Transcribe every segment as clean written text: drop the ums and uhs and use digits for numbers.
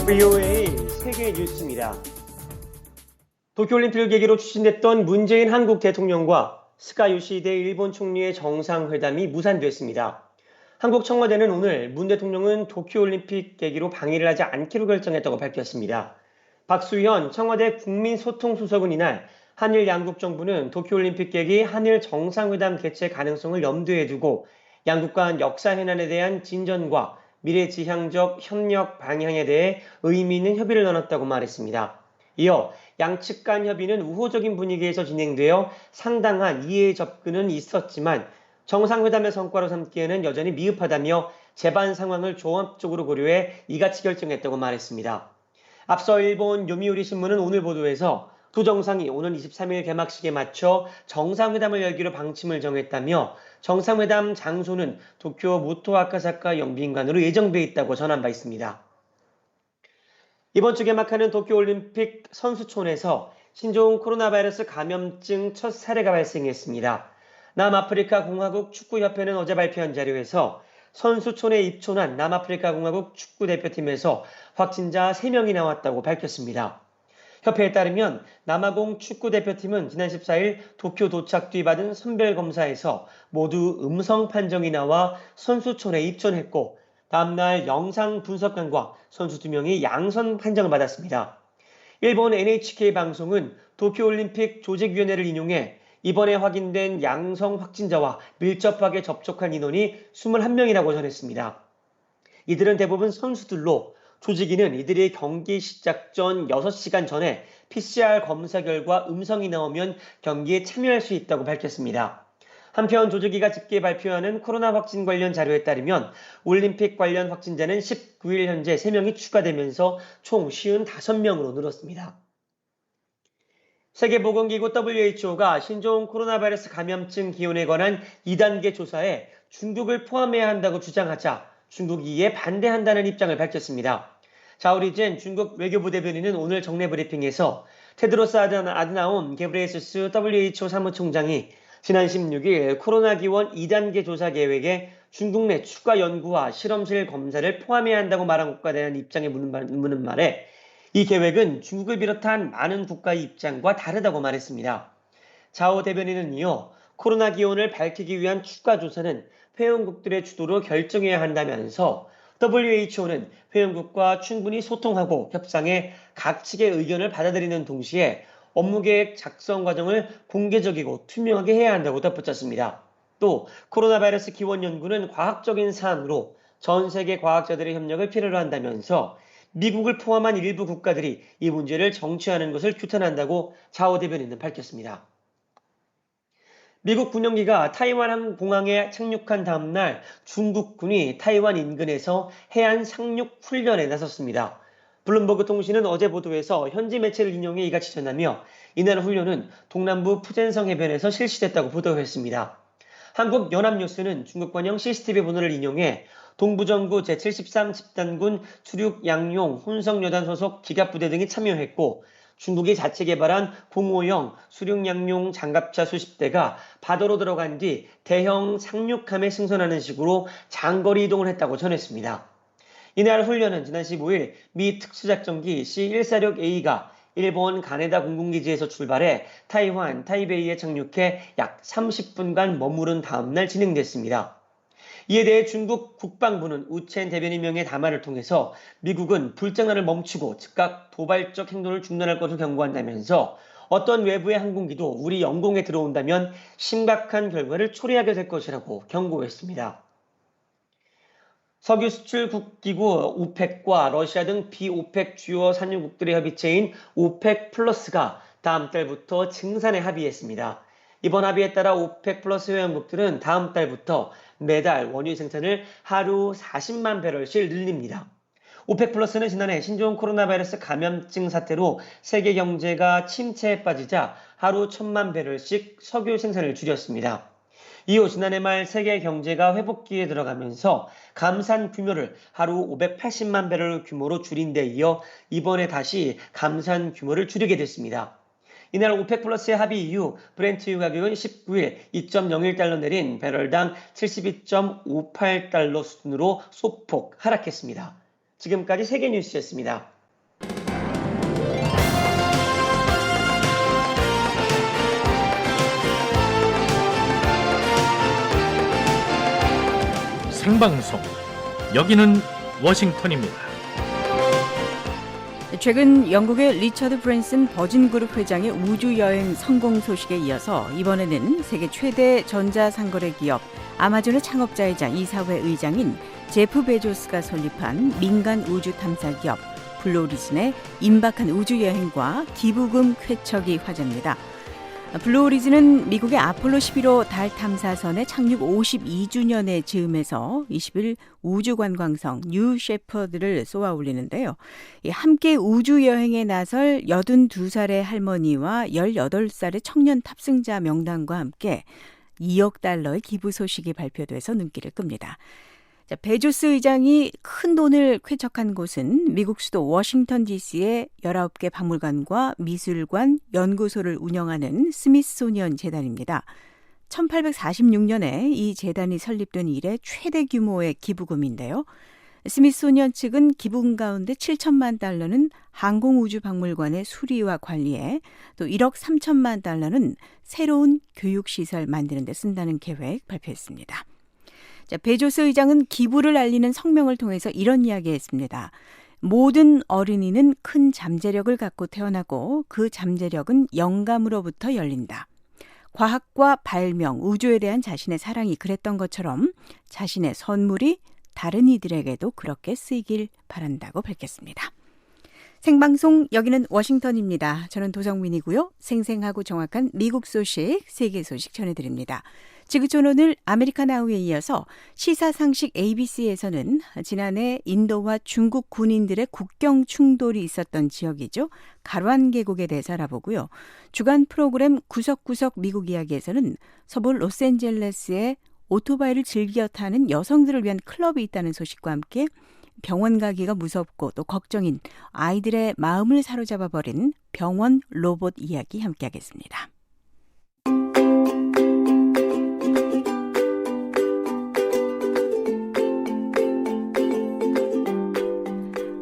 VOA 세계 뉴스입니다. 도쿄올림픽을 계기로 추진됐던 문재인 한국 대통령과 스가 요시히데 일본 총리의 정상회담이 무산됐습니다. 한국 청와대는 오늘 문 대통령은 도쿄올림픽 계기로 방일을 하지 않기로 결정했다고 밝혔습니다. 박수현 청와대 국민소통수석은 이날 한일 양국 정부는 도쿄올림픽 계기 한일 정상회담 개최 가능성을 염두에 두고 양국 간 역사 현안에 대한 진전과 미래지향적 협력 방향에 대해 의미 있는 협의를 나눴다고 말했습니다. 이어 양측 간 협의는 우호적인 분위기에서 진행되어 상당한 이해의 접근은 있었지만 정상회담의 성과로 삼기에는 여전히 미흡하다며 재반 상황을 종합적으로 고려해 이같이 결정했다고 말했습니다. 앞서 일본 요미우리 신문은 오늘 보도에서 두 정상이 오는 23일 개막식에 맞춰 정상회담을 열기로 방침을 정했다며 정상회담 장소는 도쿄 모토 아카사카 영빈관으로 예정돼 있다고 전한 바 있습니다. 이번 주 개막하는 도쿄올림픽 선수촌에서 신종 코로나 바이러스 감염증 첫 사례가 발생했습니다. 남아프리카 공화국 축구협회는 어제 발표한 자료에서 선수촌에 입촌한 남아프리카 공화국 축구대표팀에서 확진자 3명이 나왔다고 밝혔습니다. 협회에 따르면 남아공 축구대표팀은 지난 14일 도쿄 도착 뒤 받은 선별검사에서 모두 음성 판정이 나와 선수촌에 입촌했고 다음날 영상 분석관과 선수 2명이 양성 판정을 받았습니다. 일본 NHK 방송은 도쿄올림픽 조직위원회를 인용해 이번에 확인된 양성 확진자와 밀접하게 접촉한 인원이 21명이라고 전했습니다. 이들은 대부분 선수들로 조직위는 이들이 경기 시작 전 6시간 전에 PCR 검사 결과 음성이 나오면 경기에 참여할 수 있다고 밝혔습니다. 한편 조직위가 집계 발표하는 코로나 확진 관련 자료에 따르면 올림픽 관련 확진자는 19일 현재 3명이 추가되면서 총 55명으로 늘었습니다. 세계보건기구 WHO가 신종 코로나 바이러스 감염증 기온에 관한 2단계 조사에 중국을 포함해야 한다고 주장하자 중국이 이에 반대한다는 입장을 밝혔습니다. 자오리젠 중국 외교부 대변인은 오늘 정례 브리핑에서 테드로스 아드나옴 게브레예수스 WHO 사무총장이 지난 16일 코로나 기원 2단계 조사 계획에 중국 내 추가 연구와 실험실 검사를 포함해야 한다고 말한 것과 대한 입장에 묻는 말에 이 계획은 중국을 비롯한 많은 국가의 입장과 다르다고 말했습니다. 자오 대변인은 이어 코로나 기원을 밝히기 위한 추가 조사는 회원국들의 주도로 결정해야 한다면서 WHO는 회원국과 충분히 소통하고 협상해 각 측의 의견을 받아들이는 동시에 업무계획 작성 과정을 공개적이고 투명하게 해야 한다고 덧붙였습니다. 또 코로나 바이러스 기원 연구는 과학적인 사안으로 전 세계 과학자들의 협력을 필요로 한다면서 미국을 포함한 일부 국가들이 이 문제를 정치하는 것을 규탄한다고 자오 대변인은 밝혔습니다. 미국 군용기가 타이완 공항에 착륙한 다음 날 중국군이 타이완 인근에서 해안 상륙 훈련에 나섰습니다. 블룸버그 통신은 어제 보도에서 현지 매체를 인용해 이같이 전하며 이날 훈련은 동남부 푸젠성 해변에서 실시됐다고 보도했습니다. 한국연합뉴스는 중국 관영 CCTV 번호를 인용해 동부정부 제73 집단군 수륙 양용 혼성여단 소속 기갑부대 등이 참여했고 중국이 자체 개발한 공호형 수륙양용 장갑차 수십 대가 바다로 들어간 뒤 대형 상륙함에 승선하는 식으로 장거리 이동을 했다고 전했습니다. 이날 훈련은 지난 15일 미 특수작전기 C-146A가 일본 가네다 공군기지에서 출발해 타이완 타이베이에 착륙해 약 30분간 머무른 다음날 진행됐습니다. 이에 대해 중국 국방부는 우첸 대변인 명의 담화를 통해서 미국은 불장난을 멈추고 즉각 도발적 행동을 중단할 것을 경고한다면서 어떤 외부의 항공기도 우리 영공에 들어온다면 심각한 결과를 초래하게 될 것이라고 경고했습니다. 석유 수출국 기구 오펙과 러시아 등 비오펙 주요 산유국들의 협의체인 오펙 플러스가 다음 달부터 증산에 합의했습니다. 이번 합의에 따라 오펙 플러스 회원국들은 다음 달부터 매달 원유 생산을 하루 40만 배럴씩 늘립니다. 오펙 플러스는 지난해 신종 코로나 바이러스 감염증 사태로 세계 경제가 침체에 빠지자 하루 1,000만 배럴씩 석유 생산을 줄였습니다. 이후 지난해 말 세계 경제가 회복기에 들어가면서 감산 규모를 하루 580만 배럴 규모로 줄인 데 이어 이번에 다시 감산 규모를 줄이게 됐습니다. 이날 오펙 플러스의 합의 이후 브렌트유 가격은 19일 2.01달러 내린 배럴당 72.58달러 수준으로 소폭 하락했습니다. 지금까지 세계뉴스였습니다. 생방송. 여기는 워싱턴입니다. 최근 영국의 리처드 브랜슨 버진그룹 회장의 우주여행 성공 소식에 이어서 이번에는 세계 최대 전자상거래 기업 아마존의 창업자이자 이사회 의장인 제프 베조스가 설립한 민간 우주 탐사 기업 블루오리진의 임박한 우주여행과 기부금 쾌척이 화제입니다. 블루오리진은 미국의 아폴로 11호 달 탐사선의 착륙 52주년의 즈음에서 20일 우주관광성 뉴 셰퍼드를 쏘아 올리는데요. 함께 우주여행에 나설 82살의 할머니와 18살의 청년 탑승자 명단과 함께 2억 달러의 기부 소식이 발표돼서 눈길을 끕니다. 베조스 의장이 큰 돈을 쾌척한 곳은 미국 수도 워싱턴 DC의 19개 박물관과 미술관, 연구소를 운영하는 스미소니언 재단입니다. 1846년에 이 재단이 설립된 이래 최대 규모의 기부금인데요. 스미소니언 측은 기부금 가운데 7천만 달러는 항공우주박물관의 수리와 관리에, 또 1억 3천만 달러는 새로운 교육시설 만드는 데 쓴다는 계획 발표했습니다. 베조스 의장은 기부를 알리는 성명을 통해서 이런 이야기했습니다. 모든 어린이는 큰 잠재력을 갖고 태어나고 그 잠재력은 영감으로부터 열린다. 과학과 발명, 우주에 대한 자신의 사랑이 그랬던 것처럼 자신의 선물이 다른 이들에게도 그렇게 쓰이길 바란다고 밝혔습니다. 생방송 여기는 워싱턴입니다. 저는 도정민이고요. 생생하고 정확한 미국 소식, 세계 소식 전해드립니다. 지구촌 오늘 아메리칸 아우에 이어서 시사상식 ABC에서는 지난해 인도와 중국 군인들의 국경 충돌이 있었던 지역이죠. 가르안 계곡에 대해서 알아보고요. 주간 프로그램 구석구석 미국 이야기에서는 서부 로스앤젤레스에 오토바이를 즐겨 타는 여성들을 위한 클럽이 있다는 소식과 함께 병원 가기가 무섭고 또 걱정인 아이들의 마음을 사로잡아버린 병원 로봇 이야기 함께하겠습니다.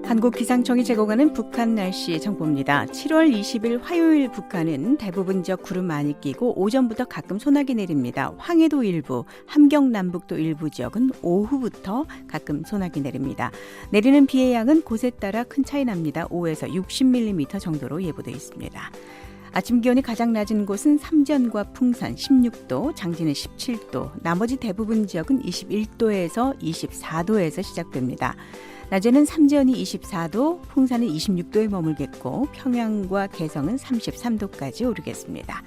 한국기상청이 제공하는 북한 날씨 정보입니다. 7월 20일 화요일 북한은 대부분 지역 구름 많이 끼고 오전부터 가끔 소나기 내립니다. 황해도 일부, 함경 남북도 일부 지역은 오후부터 가끔 소나기 내립니다. 내리는 비의 양은 곳에 따라 큰 차이 납니다. 5에서 60mm 정도로 예보되어 있습니다. 아침 기온이 가장 낮은 곳은 삼전과 풍산 16도, 장진은 17도, 나머지 대부분 지역은 21도에서 24도에서 시작됩니다. 낮에는 삼전이 24도, 풍산은 26도에 머물겠고 평양과 개성은 33도까지 오르겠습니다.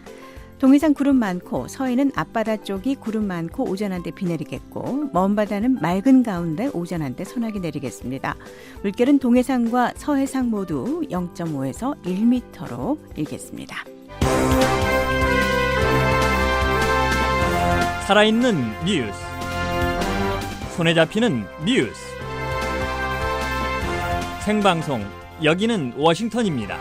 동해상 구름 많고 서해는 앞바다 쪽이 구름 많고 오전 한때 비 내리겠고 먼 바다는 맑은 가운데 오전 한때 소나기 내리겠습니다. 물결은 동해상과 서해상 모두 0.5에서 1m로 일겠습니다. 살아있는 뉴스, 손에 잡히는 뉴스, 생방송 여기는 워싱턴입니다.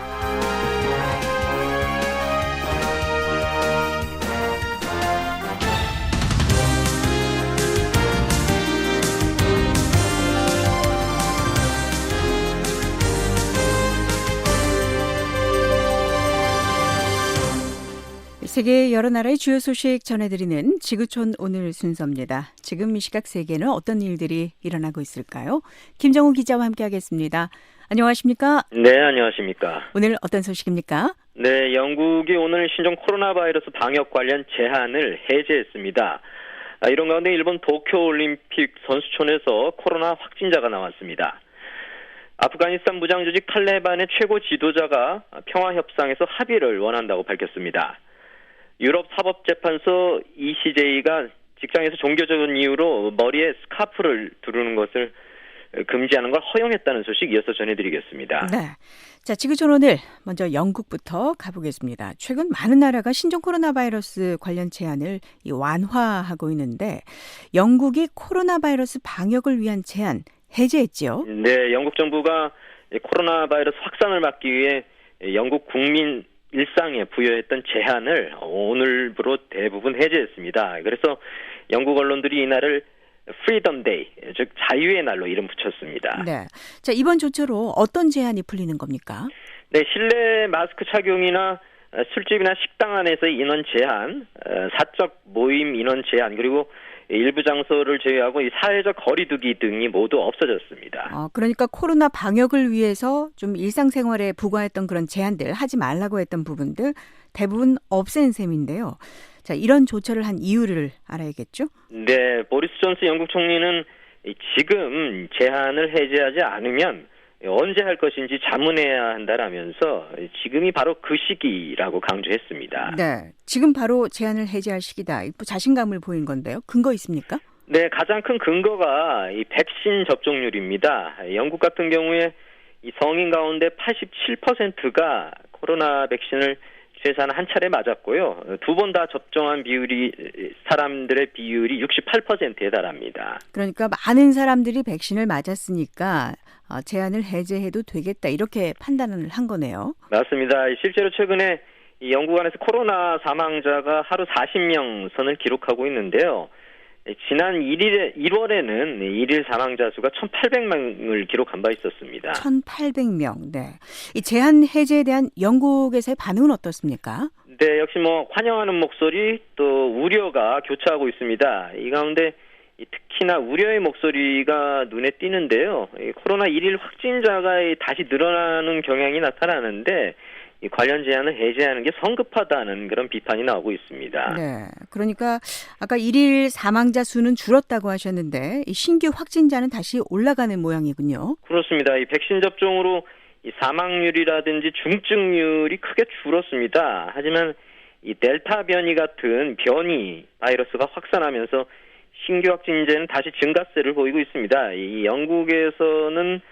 세계 여러 나라의 주요 소식 전해드리는 지구촌 오늘 순서입니다. 지금 이 시각 세계는 어떤 일들이 일어나고 있을까요? 김정우 기자와 함께하겠습니다. 안녕하십니까? 네, 안녕하십니까? 오늘 어떤 소식입니까? 네, 영국이 오늘 신종 코로나 바이러스 방역 관련 제한을 해제했습니다. 이런 가운데 일본 도쿄올림픽 선수촌에서 코로나 확진자가 나왔습니다. 아프가니스탄 무장조직 탈레반의 최고 지도자가 평화협상에서 합의를 원한다고 밝혔습니다. 유럽 사법재판소 ECJ가 직장에서 종교적인 이유로 머리에 스카프를 두르는 것을 금지하는 걸 허용했다는 소식 이어서 전해드리겠습니다. 네. 자, 지구촌 오늘 먼저 영국부터 가보겠습니다. 최근 많은 나라가 신종 코로나 바이러스 관련 제한을 완화하고 있는데 영국이 코로나 바이러스 방역을 위한 제한 해제했죠? 네, 영국 정부가 코로나 바이러스 확산을 막기 위해 영국 국민 일상에 부여했던 제한을 오늘부로 대부분 해제했습니다. 그래서 영국 언론들이 이날을 프리덤 데이, 즉 자유의 날로 이름 붙였습니다. 네. 자, 이번 조처로 어떤 제한이 풀리는 겁니까? 네, 실내 마스크 착용이나 술집이나 식당 안에서의 인원 제한, 사적 모임 인원 제한, 그리고 일부 장소를 제외하고 이 사회적 거리두기 등이 모두 없어졌습니다. 그러니까 코로나 방역을 위해서 좀 일상생활에 부과했던 그런 제한들, 하지 말라고 했던 부분들 대부분 없앤 셈인데요. 자, 이런 조처를 한 이유를 알아야겠죠? 네, 보리스 존슨 영국 총리는 지금 제한을 해제하지 않으면 언제 할 것인지 자문해야 한다라면서 지금이 바로 그 시기라고 강조했습니다. 네, 지금 바로 제한을 해제할 시기다. 자신감을 보인 건데요. 근거 있습니까? 네, 가장 큰 근거가 이 백신 접종률입니다. 영국 같은 경우에 이 성인 가운데 87%가 코로나 백신을 최소한 한 차례 맞았고요. 두 번 다 접종한 사람들의 비율이 68%에 달합니다. 그러니까 많은 사람들이 백신을 맞았으니까 제한을 해제해도 되겠다 이렇게 판단을 한 거네요. 맞습니다. 실제로 최근에 이 영국 안에서 코로나 사망자가 하루 40명 선을 기록하고 있는데요. 지난 1월에는 일일 사망자 수가 1,800명을 기록한 바 있었습니다. 1,800명. 네. 이 제한 해제에 대한 영국에서의 반응은 어떻습니까? 네, 역시 환영하는 목소리 또 우려가 교차하고 있습니다. 이 가운데 특히나 우려의 목소리가 눈에 띄는데요. 코로나 1일 확진자가 다시 늘어나는 경향이 나타나는데 이 관련 제한을 해제하는 게 성급하다는 그런 비판이 나오고 있습니다. 네, 그러니까 아까 일일 사망자 수는 줄었다고 하셨는데 이 신규 확진자는 다시 올라가는 모양이군요. 그렇습니다. 이 백신 접종으로 이 사망률이라든지 중증률이 크게 줄었습니다. 하지만 이 델타 변이 같은 변이 바이러스가 확산하면서 신규 확진자는 다시 증가세를 보이고 있습니다. 이 영국에서는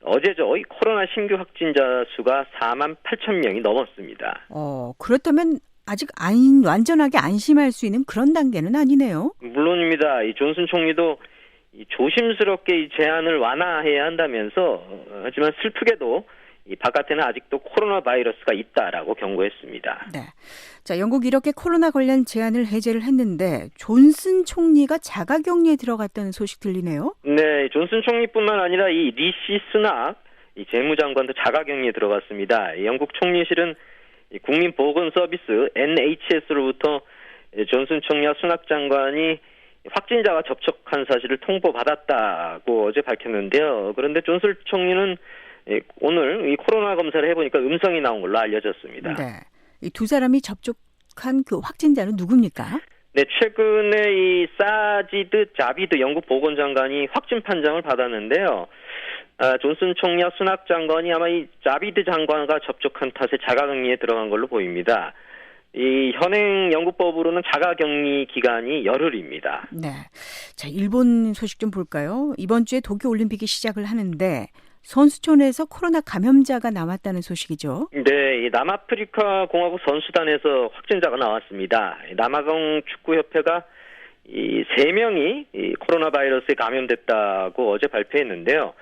어제죠. 이 코로나 신규 확진자 수가 48,000명이 넘었습니다. 그렇다면 아직 완전하게 안심할 수 있는 그런 단계는 아니네요. 물론입니다. 이 존슨 총리도 조심스럽게 이 제한을 완화해야 한다면서 하지만 슬프게도 이 바깥에는 아직도 코로나 바이러스가 있다라고 경고했습니다. 네. 자, 영국이 이렇게 코로나 관련 제한을 해제를 했는데 존슨 총리가 자가격리에 들어갔다는 소식 들리네요. 네, 존슨 총리뿐만 아니라 이 리시 스낙 이 재무장관도 자가격리에 들어갔습니다. 영국 총리실은 국민보건서비스 NHS로부터 존슨 총리와 스낙 장관이 확진자가 접촉한 사실을 통보받았다고 어제 밝혔는데요. 그런데 존슨 총리는 오늘 이 코로나 검사를 해보니까 음성이 나온 걸로 알려졌습니다. 네, 이 두 사람이 접촉한 그 확진자는 누굽니까? 네, 최근에 이 사지드 자비드 영국 보건장관이 확진 판정을 받았는데요. 존슨 총리와 수낙 장관이 아마 이 자비드 장관과 접촉한 탓에 자가격리에 들어간 걸로 보입니다. 이 현행 영국법으로는 자가격리 기간이 열흘입니다. 네, 자, 일본 소식 좀 볼까요? 이번 주에 도쿄올림픽이 시작을 하는데 선수촌에서 코로나 감염자가 나왔다는 소식이죠. 네, 이 남아프리카 공화국 선수단에서 확진자가 나왔습니다. 남아공 축구협회가 이 3명이 이 코로나 바이러스에 감염됐다고 어제 발표했는데요.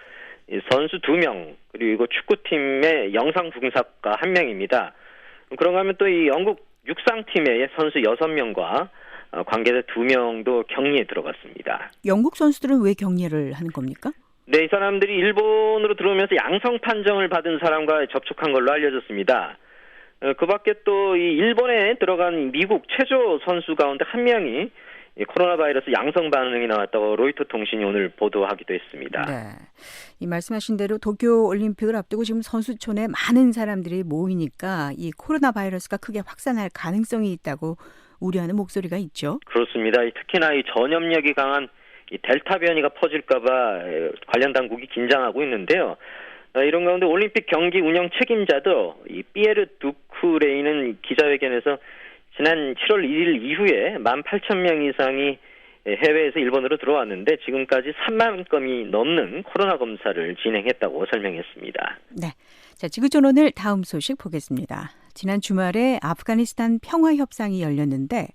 이 선수 2명 그리고 축구팀의 영상 분석가 1명입니다. 그런가 하면 또 이 영국 육상팀의 선수 6명과 관계자 2명도 격리에 들어갔습니다. 영국 선수들은 왜 격리를 하는 겁니까? 네, 이 사람들이 일본으로 들어오면서 양성 판정을 받은 사람과 접촉한 걸로 알려졌습니다. 그 밖에 또 이 일본에 들어간 미국 체조 선수 가운데 1명이 코로나 바이러스 양성 반응이 나왔다고 로이터 통신이 오늘 보도하기도 했습니다. 네, 이 말씀하신 대로 도쿄 올림픽을 앞두고 지금 선수촌에 많은 사람들이 모이니까 이 코로나 바이러스가 크게 확산할 가능성이 있다고 우려하는 목소리가 있죠. 그렇습니다. 특히나 이 전염력이 강한 이 델타 변이가 퍼질까봐 관련 당국이 긴장하고 있는데요. 이런 가운데 올림픽 경기 운영 책임자도 이 피에르 두쿠레이는 기자회견에서 지난 7월 1일 이후에 18,000명 이상이 해외에서 일본으로 들어왔는데 지금까지 3만 건이 넘는 코로나 검사를 진행했다고 설명했습니다. 네, 자, 지구촌 오늘 다음 소식 보겠습니다. 지난 주말에 아프가니스탄 평화협상이 열렸는데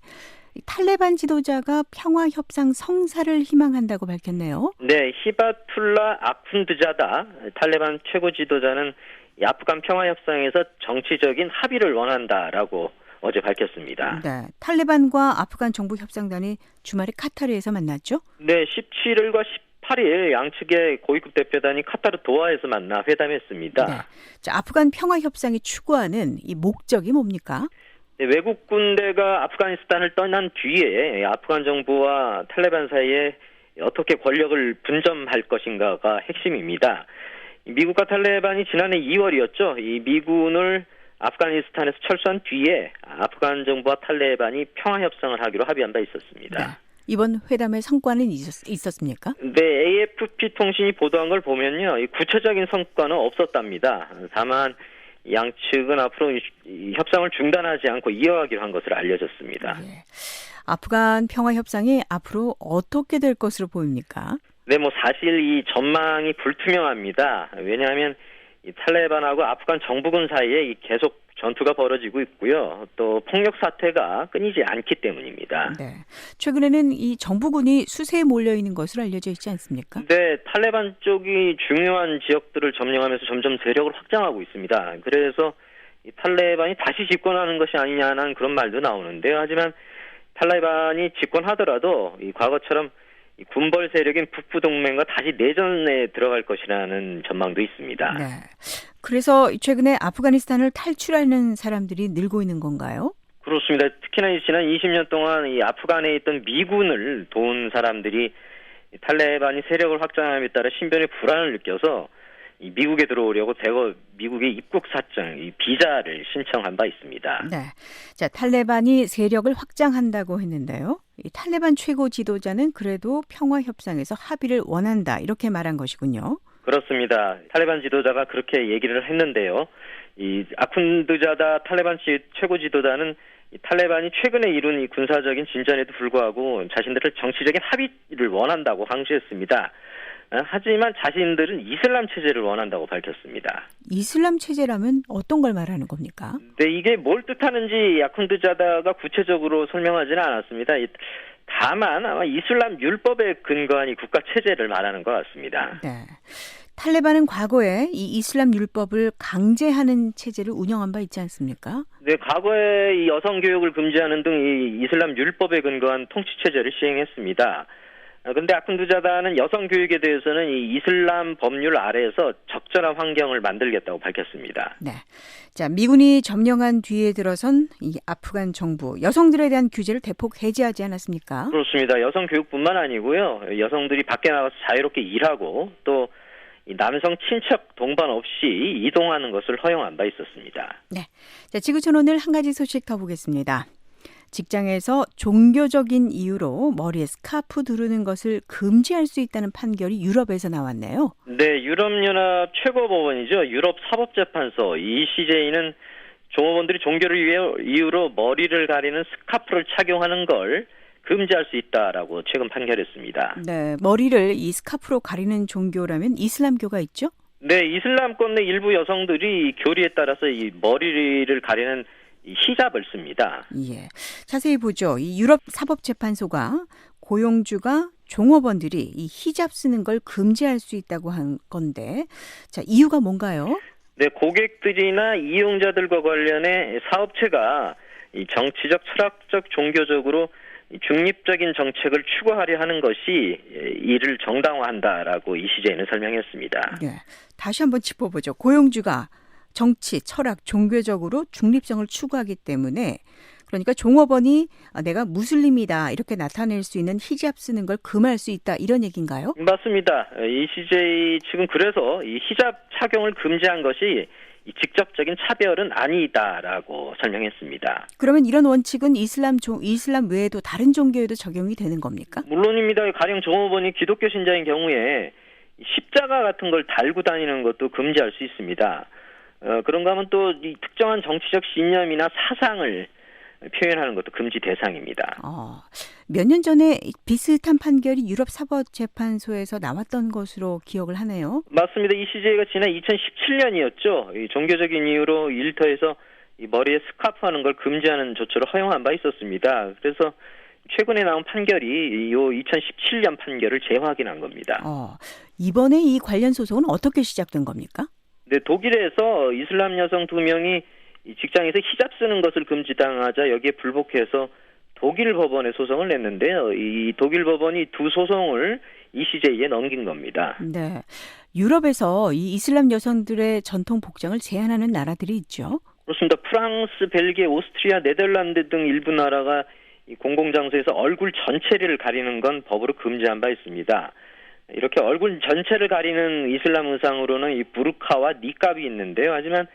탈레반 지도자가 평화협상 성사를 희망한다고 밝혔네요. 네, 히바툴라 아쿤드자다 탈레반 최고 지도자는 이 아프간 평화협상에서 정치적인 합의를 원한다라고 어제 밝혔습니다. 네, 탈레반과 아프간 정부 협상단이 주말에 카타르에서 만났죠? 네, 17일과 18일 양측의 고위급 대표단이 카타르 도하에서 만나 회담했습니다. 네, 자, 아프간 평화협상이 추구하는 이 목적이 뭡니까? 외국 군대가 아프가니스탄을 떠난 뒤에 아프간 정부와 탈레반 사이에 어떻게 권력을 분점할 것인가가 핵심입니다. 미국과 탈레반이 지난해 2월이었죠. 이 미군을 아프가니스탄에서 철수한 뒤에 아프간 정부와 탈레반이 평화협상을 하기로 합의한 바 있었습니다. 네. 이번 회담의 성과는 있었습니까? 네, AFP 통신이 보도한 걸 보면요. 이 구체적인 성과는 없었답니다. 다만 양측은 앞으로 이 협상을 중단하지 않고 이어가기로 한 것으로 알려졌습니다. 예. 아프간 평화 협상이 앞으로 어떻게 될 것으로 보입니까? 네, 사실 이 전망이 불투명합니다. 왜냐하면 이 탈레반하고 아프간 정부군 사이에 계속 전투가 벌어지고 있고요. 또 폭력 사태가 끊이지 않기 때문입니다. 네. 최근에는 이 정부군이 수세에 몰려 있는 것으로 알려져 있지 않습니까? 네, 탈레반 쪽이 중요한 지역들을 점령하면서 점점 세력을 확장하고 있습니다. 그래서 이 탈레반이 다시 집권하는 것이 아니냐는 그런 말도 나오는데요. 하지만 탈레반이 집권하더라도 이 과거처럼 이 군벌 세력인 북부 동맹과 다시 내전에 들어갈 것이라는 전망도 있습니다. 네. 그래서 최근에 아프가니스탄을 탈출하는 사람들이 늘고 있는 건가요? 그렇습니다. 특히나 지난 20년 동안 이 아프간에 있던 미군을 도운 사람들이 이 탈레반이 세력을 확장함에 따라 신변의 불안을 느껴서 이 미국에 들어오려고 대거 미국의 입국 사정, 이 비자를 신청한 바 있습니다. 네. 자, 탈레반이 세력을 확장한다고 했는데요. 이 탈레반 최고 지도자는 그래도 평화 협상에서 합의를 원한다 이렇게 말한 것이군요. 그렇습니다. 탈레반 지도자가 그렇게 얘기를 했는데요. 이 아쿤드자다 탈레반 최고 지도자는 이 탈레반이 최근에 이룬 이 군사적인 진전에도 불구하고 자신들의 정치적인 합의를 원한다고 강조했습니다. 하지만 자신들은 이슬람 체제를 원한다고 밝혔습니다. 이슬람 체제라면 어떤 걸 말하는 겁니까? 네, 이게 뭘 뜻하는지 아쿤드자다가 구체적으로 설명하지는 않았습니다. 다만 아마 이슬람 율법에 근거한 이 국가 체제를 말하는 것 같습니다. 네. 탈레반은 과거에 이 이슬람 율법을 강제하는 체제를 운영한 바 있지 않습니까? 네, 과거에 이 여성 교육을 금지하는 등 이 이슬람 율법에 근거한 통치 체제를 시행했습니다. 그런데 아쿤드자다는 여성 교육에 대해서는 이 이슬람 법률 아래에서 적절한 환경을 만들겠다고 밝혔습니다. 네. 자, 미군이 점령한 뒤에 들어선 이 아프간 정부 여성들에 대한 규제를 대폭 해제하지 않았습니까? 그렇습니다. 여성 교육뿐만 아니고요. 여성들이 밖에 나가서 자유롭게 일하고 또 이 남성 친척 동반 없이 이동하는 것을 허용한 바 있었습니다. 네. 자, 지구촌 오늘 한 가지 소식 더 보겠습니다. 직장에서 종교적인 이유로 머리에 스카프 두르는 것을 금지할 수 있다는 판결이 유럽에서 나왔네요. 네, 유럽연합 최고법원이죠. 유럽사법재판소 ECJ는 종업원들이 종교를 이유로 머리를 가리는 스카프를 착용하는 걸 금지할 수 있다라고 최근 판결했습니다. 네, 머리를 이 스카프로 가리는 종교라면 이슬람교가 있죠? 네, 이슬람권 내 일부 여성들이 교리에 따라서 이 머리를 가리는 이 히잡을 씁니다. 예, 자세히 보죠. 이 유럽 사법재판소가 고용주가 종업원들이 이 히잡 쓰는 걸 금지할 수 있다고 한 건데, 자, 이유가 뭔가요? 네, 고객들이나 이용자들과 관련해 사업체가 이 정치적, 철학적, 종교적으로 중립적인 정책을 추구하려 하는 것이 이를 정당화한다라고 ECJ는 설명했습니다. 네, 다시 한번 짚어보죠. 고용주가 정치, 철학, 종교적으로 중립성을 추구하기 때문에 그러니까 종업원이 내가 무슬림이다 이렇게 나타낼 수 있는 히잡 쓰는 걸 금할 수 있다 이런 얘기인가요? 맞습니다. ECJ 측은 그래서 이 히잡 착용을 금지한 것이 이 직접적인 차별은 아니다라고 설명했습니다. 그러면 이런 원칙은 이슬람 외에도 다른 종교에도 적용이 되는 겁니까? 물론입니다. 가령 종업원이 기독교 신자인 경우에 십자가 같은 걸 달고 다니는 것도 금지할 수 있습니다. 그런가 하면 또 이 특정한 정치적 신념이나 사상을 표현하는 것도 금지 대상입니다. 몇 년 전에 비슷한 판결이 유럽 사법재판소에서 나왔던 것으로 기억을 하네요. 맞습니다. ECJ가 지난 2017년이었죠. 이 종교적인 이유로 일터에서 이 머리에 스카프하는 걸 금지하는 조처를 허용한 바 있었습니다. 그래서 최근에 나온 판결이 이 2017년 판결을 재확인한 겁니다. 이번에 이 관련 소송은 어떻게 시작된 겁니까? 네, 독일에서 이슬람 여성 2명이 직장에서 히잡 쓰는 것을 금지당하자 여기에 불복해서 독일 법원에 소송을 냈는데요. 이 독일 법원이 두 소송을 ECJ에 넘긴 겁니다. 네, 유럽에서 이 이슬람 여성들의 전통 복장을 제한하는 나라들이 있죠. 그렇습니다. 프랑스, 벨기에, 오스트리아, 네덜란드 등 일부 나라가 이 공공장소에서 얼굴 전체를 가리는 건 법으로 금지한 바 있습니다. 이렇게 얼굴 전체를 가리는 이슬람 의상으로는 이 부르카와 니캅이 있는데요. 하지만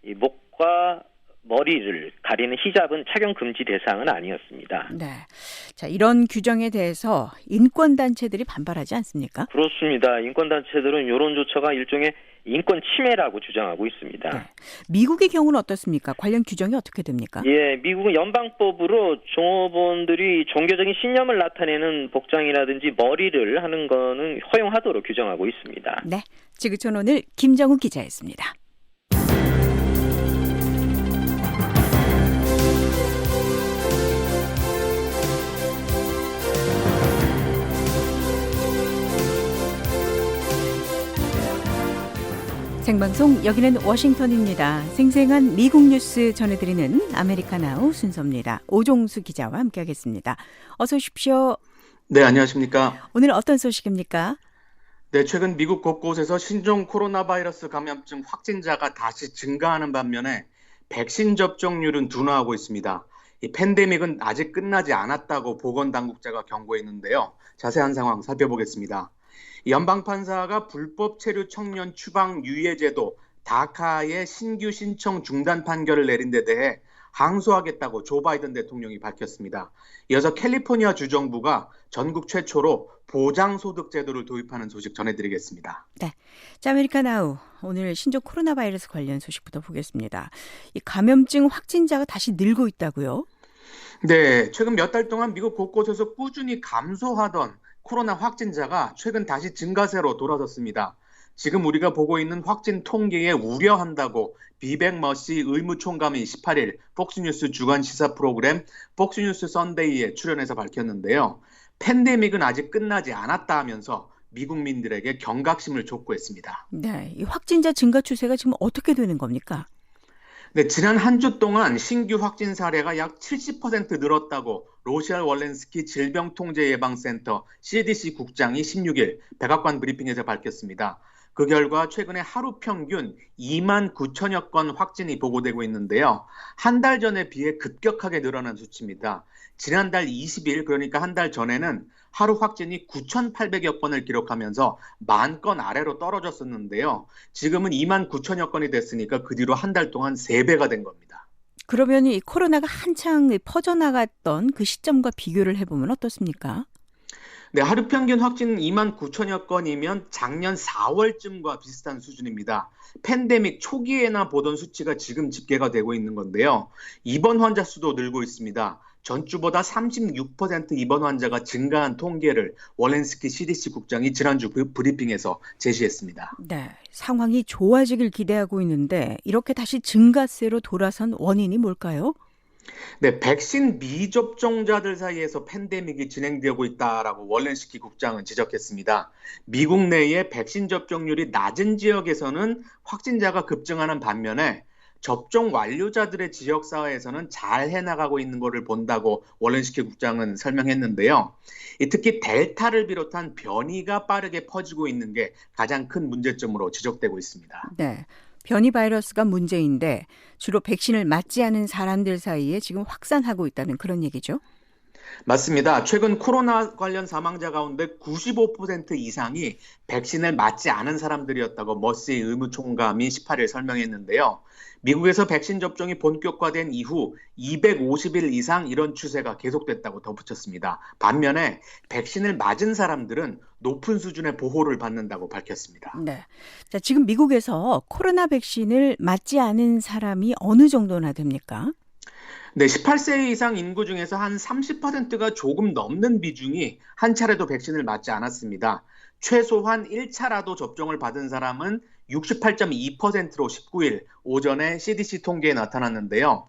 이 목과 머리를 가리는 히잡은 착용 금지 대상은 아니었습니다. 네. 자, 이런 규정에 대해서 인권단체들이 반발하지 않습니까? 그렇습니다. 인권단체들은 이런 조처가 일종의 인권 침해라고 주장하고 있습니다. 네. 미국의 경우는 어떻습니까? 관련 규정이 어떻게 됩니까? 예, 미국은 연방법으로 종업원들이 종교적인 신념을 나타내는 복장이라든지 머리를 하는 거는 허용하도록 규정하고 있습니다. 네. 지구촌 오늘 김정우 기자였습니다. 생방송 여기는 워싱턴입니다. 생생한 미국 뉴스 전해드리는 아메리카나우 순서입니다. 오종수 기자와 함께하겠습니다. 어서 오십시오. 네, 안녕하십니까. 오늘 어떤 소식입니까? 네, 최근 미국 곳곳에서 신종 코로나 바이러스 감염증 확진자가 다시 증가하는 반면에 백신 접종률은 둔화하고 있습니다. 이 팬데믹은 아직 끝나지 않았다고 보건당국자가 경고했는데요. 자세한 상황 살펴보겠습니다. 연방판사가 불법 체류 청년 추방 유예제도 다카의 신규 신청 중단 판결을 내린 데 대해 항소하겠다고 조 바이든 대통령이 밝혔습니다. 이어서 캘리포니아 주정부가 전국 최초로 보장소득 제도를 도입하는 소식 전해드리겠습니다. 네, 자, 아메리카나우 오늘 신종 코로나 바이러스 관련 소식부터 보겠습니다. 이 감염증 확진자가 다시 늘고 있다고요? 네, 최근 몇 달 동안 미국 곳곳에서 꾸준히 감소하던 코로나 확진자가 최근 다시 증가세로 돌아섰습니다. 지금 우리가 보고 있는 확진 통계에 우려한다고 비백 머시 의무총감이 18일 폭스뉴스 주간 시사 프로그램 폭스뉴스 선데이에 출연해서 밝혔는데요. 팬데믹은 아직 끝나지 않았다 하면서 미국민들에게 경각심을 촉구했습니다. 네, 이 확진자 증가 추세가 지금 어떻게 되는 겁니까? 네, 지난 한 주 동안 신규 확진 사례가 약 70% 늘었다고 로시알 월렌스키 질병통제예방센터 CDC 국장이 16일 백악관 브리핑에서 밝혔습니다. 그 결과 최근에 하루 평균 2만 9천여 건 확진이 보고되고 있는데요. 한 달 전에 비해 급격하게 늘어난 수치입니다. 지난달 20일, 그러니까 한 달 전에는 하루 확진이 9,800여 건을 기록하면서 10,000건 아래로 떨어졌었는데요. 지금은 2만 9천여 건이 됐으니까 그 뒤로 한 달 동안 3배가 된 겁니다. 그러면 이 코로나가 한창 퍼져나갔던 그 시점과 비교를 해보면 어떻습니까? 네, 하루 평균 확진 2만 9천여 건이면 작년 4월쯤과 비슷한 수준입니다. 팬데믹 초기에나 보던 수치가 지금 집계가 되고 있는 건데요. 입원 환자 수도 늘고 있습니다. 전주보다 36% 입원 환자가 증가한 통계를 월렌스키 CDC 국장이 지난주 브리핑에서 제시했습니다. 네, 상황이 좋아지길 기대하고 있는데 이렇게 다시 증가세로 돌아선 원인이 뭘까요? 네, 백신 미접종자들 사이에서 팬데믹이 진행되고 있다라고 월렌스키 국장은 지적했습니다. 미국 내의 백신 접종률이 낮은 지역에서는 확진자가 급증하는 반면에 접종 완료자들의 지역사회에서는 잘 해나가고 있는 것을 본다고 월렌스키 국장은 설명했는데요. 특히 델타를 비롯한 변이가 빠르게 퍼지고 있는 게 가장 큰 문제점으로 지적되고 있습니다. 네, 변이 바이러스가 문제인데 주로 백신을 맞지 않은 사람들 사이에 지금 확산하고 있다는 그런 얘기죠? 맞습니다. 최근 코로나 관련 사망자 가운데 95% 이상이 백신을 맞지 않은 사람들이었다고 머시 의무총감이 18일 설명했는데요. 미국에서 백신 접종이 본격화된 이후 250일 이상 이런 추세가 계속됐다고 덧붙였습니다. 반면에 백신을 맞은 사람들은 높은 수준의 보호를 받는다고 밝혔습니다. 네. 자, 지금 미국에서 코로나 백신을 맞지 않은 사람이 어느 정도나 됩니까? 네, 18세 이상 인구 중에서 한 30%가 조금 넘는 비중이 한 차례도 백신을 맞지 않았습니다. 최소한 1차라도 접종을 받은 사람은 68.2%로 19일 오전에 CDC 통계에 나타났는데요.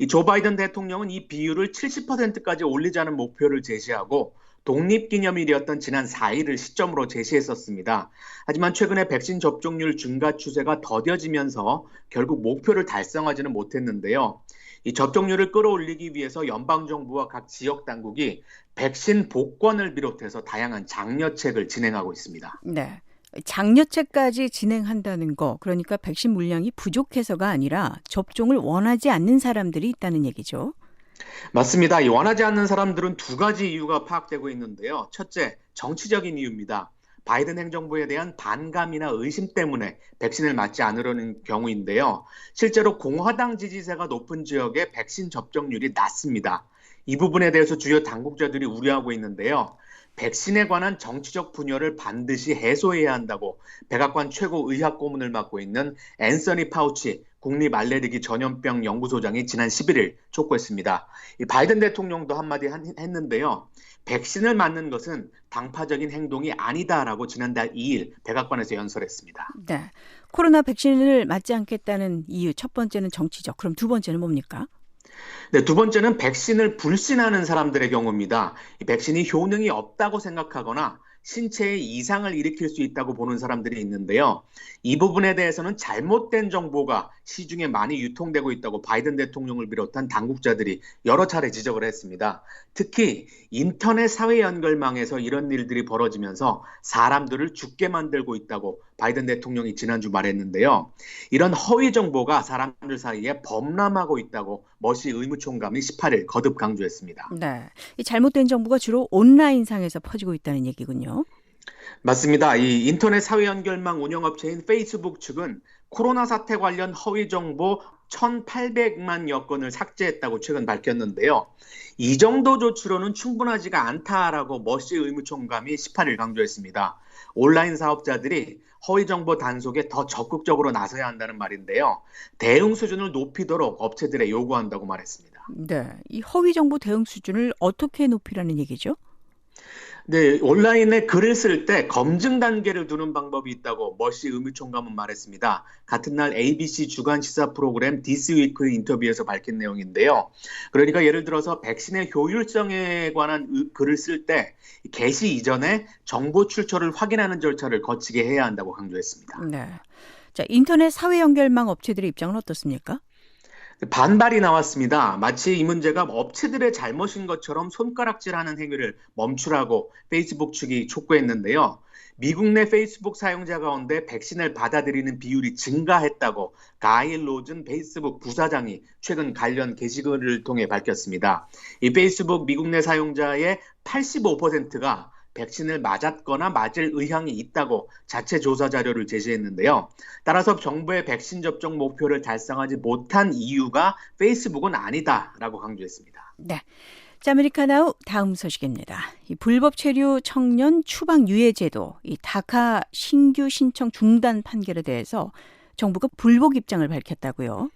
조 바이든 대통령은 이 비율을 70%까지 올리자는 목표를 제시하고 독립기념일이었던 지난 4일을 시점으로 제시했었습니다. 하지만 최근에 백신 접종률 증가 추세가 더뎌지면서 결국 목표를 달성하지는 못했는데요. 이 접종률을 끌어올리기 위해서 연방정부와 각 지역당국이 백신 복권을 비롯해서 다양한 장려책을 진행하고 있습니다. 네. 장려체까지 진행한다는 거, 그러니까 백신 물량이 부족해서가 아니라 접종을 원하지 않는 사람들이 있다는 얘기죠. 맞습니다. 이 원하지 않는 사람들은 두 가지 이유가 파악되고 있는데요. 첫째, 정치적인 이유입니다. 바이든 행정부에 대한 반감이나 의심 때문에 백신을 맞지 않으려는 경우인데요. 실제로 공화당 지지세가 높은 지역의 백신 접종률이 낮습니다. 이 부분에 대해서 주요 당국자들이 우려하고 있는데요. 백신에 관한 정치적 분열을 반드시 해소해야 한다고 백악관 최고 의학 고문을 맡고 있는 앤서니 파우치 국립 알레르기 전염병 연구소장이 지난 11일 촉구했습니다. 이 바이든 대통령도 한마디 했는데요. 백신을 맞는 것은 당파적인 행동이 아니다라고 지난달 2일 백악관에서 연설했습니다. 네. 코로나 백신을 맞지 않겠다는 이유, 첫 번째는 정치적, 그럼 두 번째는 뭡니까? 네, 두 번째는 백신을 불신하는 사람들의 경우입니다. 이 백신이 효능이 없다고 생각하거나 신체에 이상을 일으킬 수 있다고 보는 사람들이 있는데요. 이 부분에 대해서는 잘못된 정보가 시중에 많이 유통되고 있다고 바이든 대통령을 비롯한 당국자들이 여러 차례 지적을 했습니다. 특히 인터넷 사회 연결망에서 이런 일들이 벌어지면서 사람들을 죽게 만들고 있다고 바이든 대통령이 지난주 말했는데요. 이런 허위 정보가 사람들 사이에 범람하고 있다고 머시 의무총감이 18일 거듭 강조했습니다. 네. 이 잘못된 정보가 주로 온라인상에서 퍼지고 있다는 얘기군요. 맞습니다. 이 인터넷 사회 연결망 운영업체인 페이스북 측은 코로나 사태 관련 허위 정보 1,800만여 건을 삭제했다고 최근 밝혔는데요. 이 정도 조치로는 충분하지가 않다라고 머시 의무총감이 18일 강조했습니다. 온라인 사업자들이 허위 정보 단속에 더 적극적으로 나서야 한다는 말인데요. 대응 수준을 높이도록 업체들에 요구한다고 말했습니다. 네. 이 허위 정보 대응 수준을 어떻게 높이라는 얘기죠? 네, 온라인에 글을 쓸 때 검증 단계를 두는 방법이 있다고 머시 의무총감은 말했습니다. 같은 날 ABC 주간 시사 프로그램 디스 위크 인터뷰에서 밝힌 내용인데요. 그러니까 예를 들어서 백신의 효율성에 관한 글을 쓸 때 게시 이전에 정보 출처를 확인하는 절차를 거치게 해야 한다고 강조했습니다. 네. 자, 인터넷 사회 연결망 업체들의 입장은 어떻습니까? 반발이 나왔습니다. 마치 이 문제가 업체들의 잘못인 것처럼 손가락질하는 행위를 멈추라고 페이스북 측이 촉구했는데요. 미국 내 페이스북 사용자 가운데 백신을 받아들이는 비율이 증가했다고 가일 로즌 페이스북 부사장이 최근 관련 게시글을 통해 밝혔습니다. 이 페이스북 미국 내 사용자의 85%가 백신을 맞았거나 맞을 의향이 있다고 자체 조사 자료를 제시했는데요. 따라서 정부의 백신 접종 목표를 달성하지 못한 이유가 페이스북은 아니다라고 강조했습니다. 네. 자, 아메리카나우 다음 소식입니다. 이 불법 체류 청년 추방 유예 제도, 이 다카 신규 신청 중단 판결에 대해서 정부가 불복 입장을 밝혔다고요.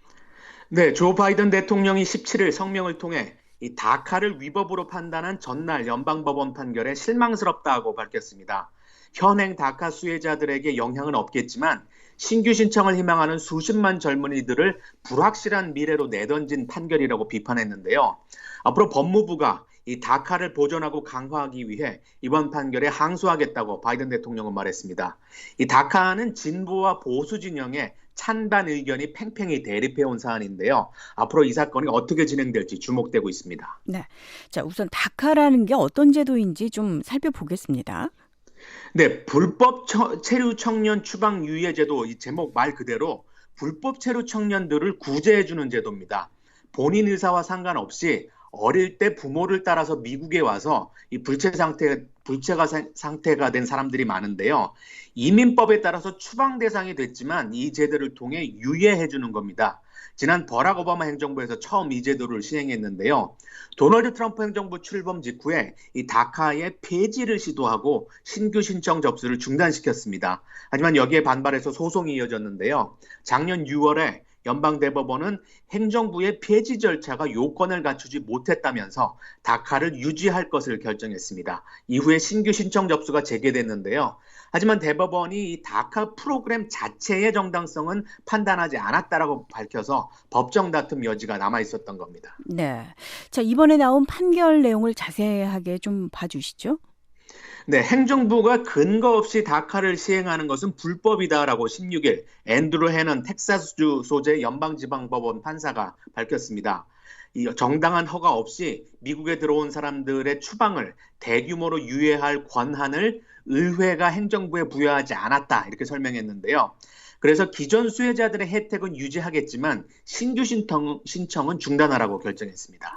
네, 조 바이든 대통령이 17일 성명을 통해 이 다카를 위법으로 판단한 전날 연방법원 판결에 실망스럽다고 밝혔습니다. 현행 다카 수혜자들에게 영향은 없겠지만 신규 신청을 희망하는 수십만 젊은이들을 불확실한 미래로 내던진 판결이라고 비판했는데요. 앞으로 법무부가 이 다카를 보존하고 강화하기 위해 이번 판결에 항소하겠다고 바이든 대통령은 말했습니다. 이 다카는 진보와 보수 진영의 찬반 의견이 팽팽히 대립해온 사안인데요. 앞으로 이 사건이 어떻게 진행될지 주목되고 있습니다. 네. 자, 우선 다카라는 게 어떤 제도인지 좀 살펴보겠습니다. 네, 불법 체류 청년 추방 유예 제도, 이 제목 말 그대로 불법 체류 청년들을 구제해주는 제도입니다. 본인 의사와 상관없이 어릴 때 부모를 따라서 미국에 와서 이 불체가 상태가 된 사람들이 많은데요. 이민법에 따라서 추방 대상이 됐지만 이 제도를 통해 유예해 주는 겁니다. 지난 버락 오바마 행정부에서 처음 이 제도를 시행했는데요. 도널드 트럼프 행정부 출범 직후에 이 다카의 폐지를 시도하고 신규 신청 접수를 중단시켰습니다. 하지만 여기에 반발해서 소송이 이어졌는데요. 작년 6월에 연방대법원은 행정부의 폐지 절차가 요건을 갖추지 못했다면서 다카를 유지할 것을 결정했습니다. 이후에 신규 신청 접수가 재개됐는데요. 하지만 대법원이 이 다카 프로그램 자체의 정당성은 판단하지 않았다라고 밝혀서 법정 다툼 여지가 남아 있었던 겁니다. 네. 자, 이번에 나온 판결 내용을 자세하게 좀 봐주시죠. 네, 행정부가 근거 없이 다카를 시행하는 것은 불법이다라고 16일 앤드루 해넌 텍사스주 소재 연방지방법원 판사가 밝혔습니다. 이 정당한 허가 없이 미국에 들어온 사람들의 추방을 대규모로 유예할 권한을 의회가 행정부에 부여하지 않았다 이렇게 설명했는데요. 그래서 기존 수혜자들의 혜택은 유지하겠지만 신규 신청은 중단하라고 결정했습니다.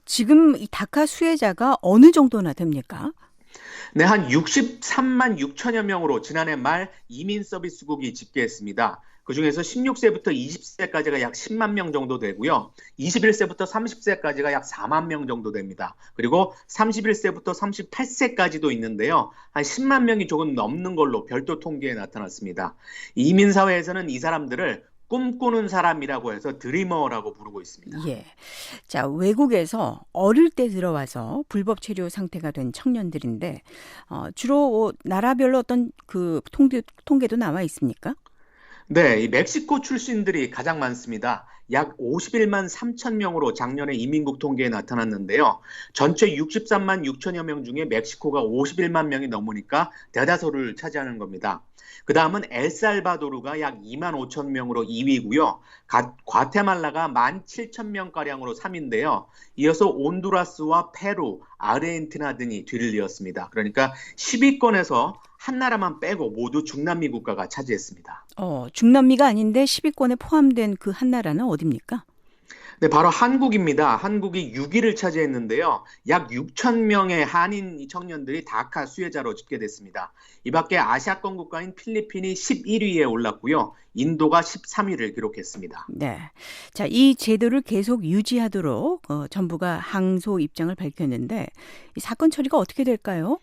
지금 이 다카 수혜자가 어느 정도나 됩니까? 네, 한 63만 6천여 명으로 지난해 말 이민 서비스국이 집계했습니다. 그중에서 16세부터 20세까지가 약 10만 명 정도 되고요. 21세부터 30세까지가 약 4만 명 정도 됩니다. 그리고 31세부터 38세까지도 있는데요. 한 10만 명이 조금 넘는 걸로 별도 통계에 나타났습니다. 이민사회에서는 이 사람들을 꿈꾸는 사람이라고 해서 드리머라고 부르고 있습니다. 예. 자, 외국에서 어릴 때 들어와서 불법 체류 상태가 된 청년들인데 주로 나라별로 어떤 그 통계도 나와 있습니까? 네, 이 멕시코 출신들이 가장 많습니다. 약 51만 3천 명으로 작년에 이민국 통계에 나타났는데요. 전체 63만 6천여 명 중에 멕시코가 51만 명이 넘으니까 대다수를 차지하는 겁니다. 그 다음은 엘살바도르가 약 2만 5천 명으로 2위고요. 과테말라가 1만 7천 명가량으로 3위인데요. 이어서 온두라스와 페루, 아르헨티나 등이 뒤를 이었습니다. 그러니까 10위권에서 한 나라만 빼고 모두 중남미 국가가 차지했습니다. 중남미가 아닌데 10위권에 포함된 그 한 나라는 어디입니까? 네, 바로 한국입니다. 한국이 6위를 차지했는데요. 약 6천 명의 한인 청년들이 다카 수혜자로 집계됐습니다. 이 밖에 아시아권 국가인 필리핀이 11위에 올랐고요. 인도가 13위를 기록했습니다. 네. 자, 이 제도를 계속 유지하도록 정부가 항소 입장을 밝혔는데 이 사건 처리가 어떻게 될까요?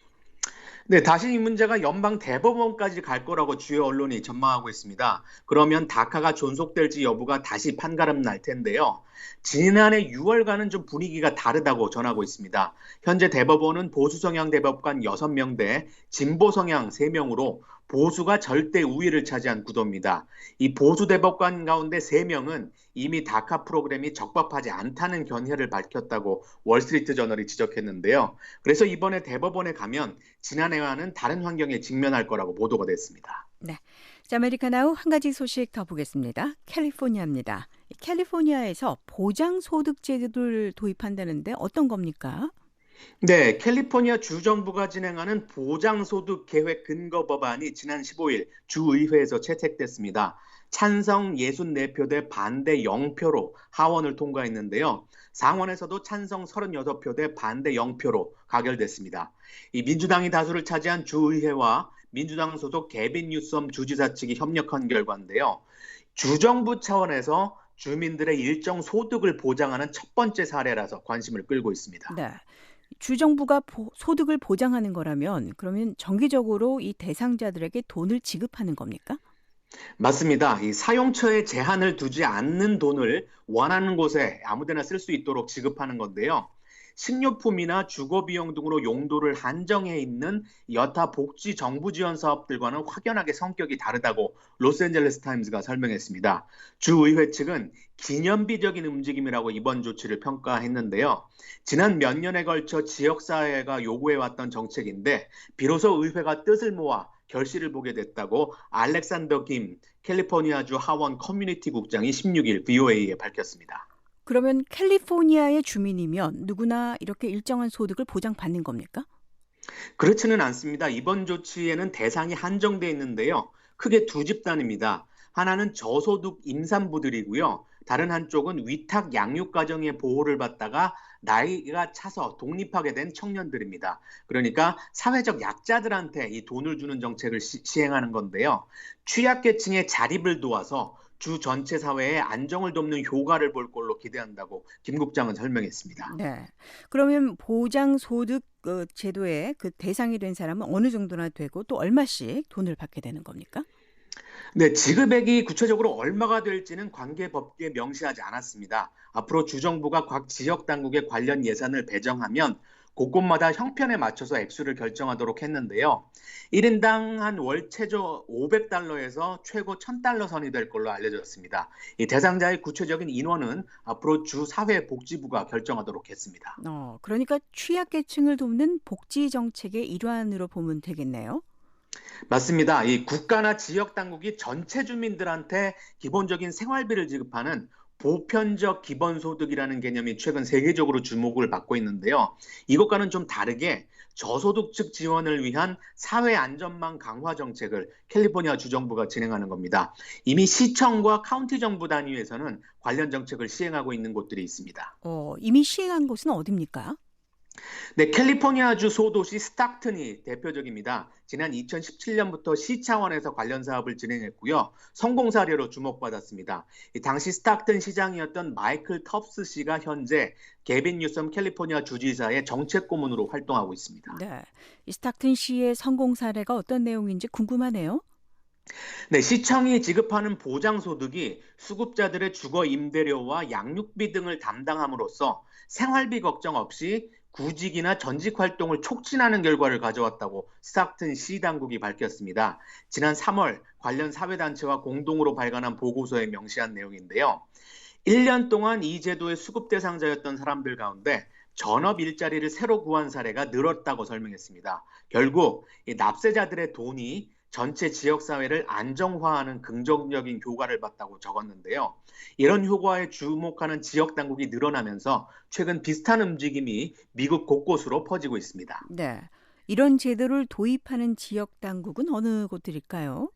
네, 다시 이 문제가 연방 대법원까지 갈 거라고 주요 언론이 전망하고 있습니다. 그러면 다카가 존속될지 여부가 다시 판가름 날 텐데요. 지난해 6월과는 좀 분위기가 다르다고 전하고 있습니다. 현재 대법원은 보수 성향 대법관 6명 대 진보 성향 3명으로 보수가 절대 우위를 차지한 구도입니다. 이 보수 대법관 가운데 3명은 이미 다카 프로그램이 적법하지 않다는 견해를 밝혔다고 월스트리트 저널이 지적했는데요. 그래서 이번에 대법원에 가면 지난해와는 다른 환경에 직면할 거라고 보도가 됐습니다. 네. 자, 아메리카나우 한 가지 소식 더 보겠습니다. 캘리포니아입니다. 캘리포니아에서 보장소득 제도를 도입한다는데 어떤 겁니까? 네, 캘리포니아 주정부가 진행하는 보장소득 계획 근거 법안이 지난 15일 주의회에서 채택됐습니다. 찬성 64표 대 반대 0표로 하원을 통과했는데요. 상원에서도 찬성 36표 대 반대 0표로 가결됐습니다. 이 민주당이 다수를 차지한 주의회와 민주당 소속 게빈 뉴섬 주지사 측이 협력한 결과인데요. 주정부 차원에서 주민들의 일정 소득을 보장하는 첫 번째 사례라서 관심을 끌고 있습니다. 네. 주정부가 소득을 보장하는 거라면 그러면 정기적으로 이 대상자들에게 돈을 지급하는 겁니까? 맞습니다. 이 사용처에 제한을 두지 않는 돈을 원하는 곳에 아무데나 쓸 수 있도록 지급하는 건데요. 식료품이나 주거비용 등으로 용도를 한정해 있는 여타 복지 정부 지원 사업들과는 확연하게 성격이 다르다고 로스앤젤레스 타임스가 설명했습니다. 주의회 측은 기념비적인 움직임이라고 이번 조치를 평가했는데요. 지난 몇 년에 걸쳐 지역사회가 요구해왔던 정책인데 비로소 의회가 뜻을 모아 결실을 보게 됐다고 알렉산더 김 캘리포니아주 하원 커뮤니티 국장이 16일 VOA에 밝혔습니다. 그러면 캘리포니아의 주민이면 누구나 이렇게 일정한 소득을 보장받는 겁니까? 그렇지는 않습니다. 이번 조치에는 대상이 한정돼 있는데요. 크게 두 집단입니다. 하나는 저소득 임산부들이고요. 다른 한쪽은 위탁 양육 가정의 보호를 받다가 나이가 차서 독립하게 된 청년들입니다. 그러니까 사회적 약자들한테 이 돈을 주는 정책을 시행하는 건데요. 취약계층의 자립을 도와서 주 전체 사회의 안정을 돕는 효과를 볼 걸로 기대한다고 김 국장은 설명했습니다. 네. 그러면 보장소득 제도의 그 대상이 된 사람은 어느 정도나 되고 또 얼마씩 돈을 받게 되는 겁니까? 네, 지급액이 구체적으로 얼마가 될지는 관계법규에 명시하지 않았습니다. 앞으로 주정부가 각 지역 당국에 관련 예산을 배정하면 곳곳마다 형편에 맞춰서 액수를 결정하도록 했는데요. 1인당 한 월 최저 $500에서 최고 $1,000 선이 될 걸로 알려졌습니다. 이 대상자의 구체적인 인원은 앞으로 주 사회복지부가 결정하도록 했습니다. 그러니까 취약계층을 돕는 복지 정책의 일환으로 보면 되겠네요. 맞습니다. 이 국가나 지역 당국이 전체 주민들한테 기본적인 생활비를 지급하는 보편적 기본소득이라는 개념이 최근 세계적으로 주목을 받고 있는데요. 이것과는 좀 다르게 저소득층 지원을 위한 사회 안전망 강화 정책을 캘리포니아 주정부가 진행하는 겁니다. 이미 시청과 카운티 정부 단위에서는 관련 정책을 시행하고 있는 곳들이 있습니다. 이미 시행한 곳은 어디입니까? 네, 캘리포니아주 소도시 스탁튼이 대표적입니다. 지난 2017년부터 시 차원에서 관련 사업을 진행했고요. 성공 사례로 주목받았습니다. 당시 스탁튼 시장이었던 마이클 텁스 씨가 현재 게빈 뉴섬 캘리포니아 주지사의 정책 고문으로 활동하고 있습니다. 네, 이 스탁튼 시의 성공 사례가 어떤 내용인지 궁금하네요. 네, 시청이 지급하는 보장소득이 수급자들의 주거 임대료와 양육비 등을 담당함으로써 생활비 걱정 없이 구직이나 전직 활동을 촉진하는 결과를 가져왔다고 스탁튼 시 당국이 밝혔습니다. 지난 3월 관련 사회단체와 공동으로 발간한 보고서에 명시한 내용인데요. 1년 동안 이 제도의 수급 대상자였던 사람들 가운데 전업 일자리를 새로 구한 사례가 늘었다고 설명했습니다. 결국 이 납세자들의 돈이 전체 지역사회를 안정화하는 긍정적인 효과를 봤다고 적었는데요. 이런 효과에 주목하는 지역 당국이 늘어나면서 최근 비슷한 움직임이 미국 곳곳으로 퍼지고 있습니다. 네, 이런 제도를 도입하는 지역 당국은 어느 곳들일까요?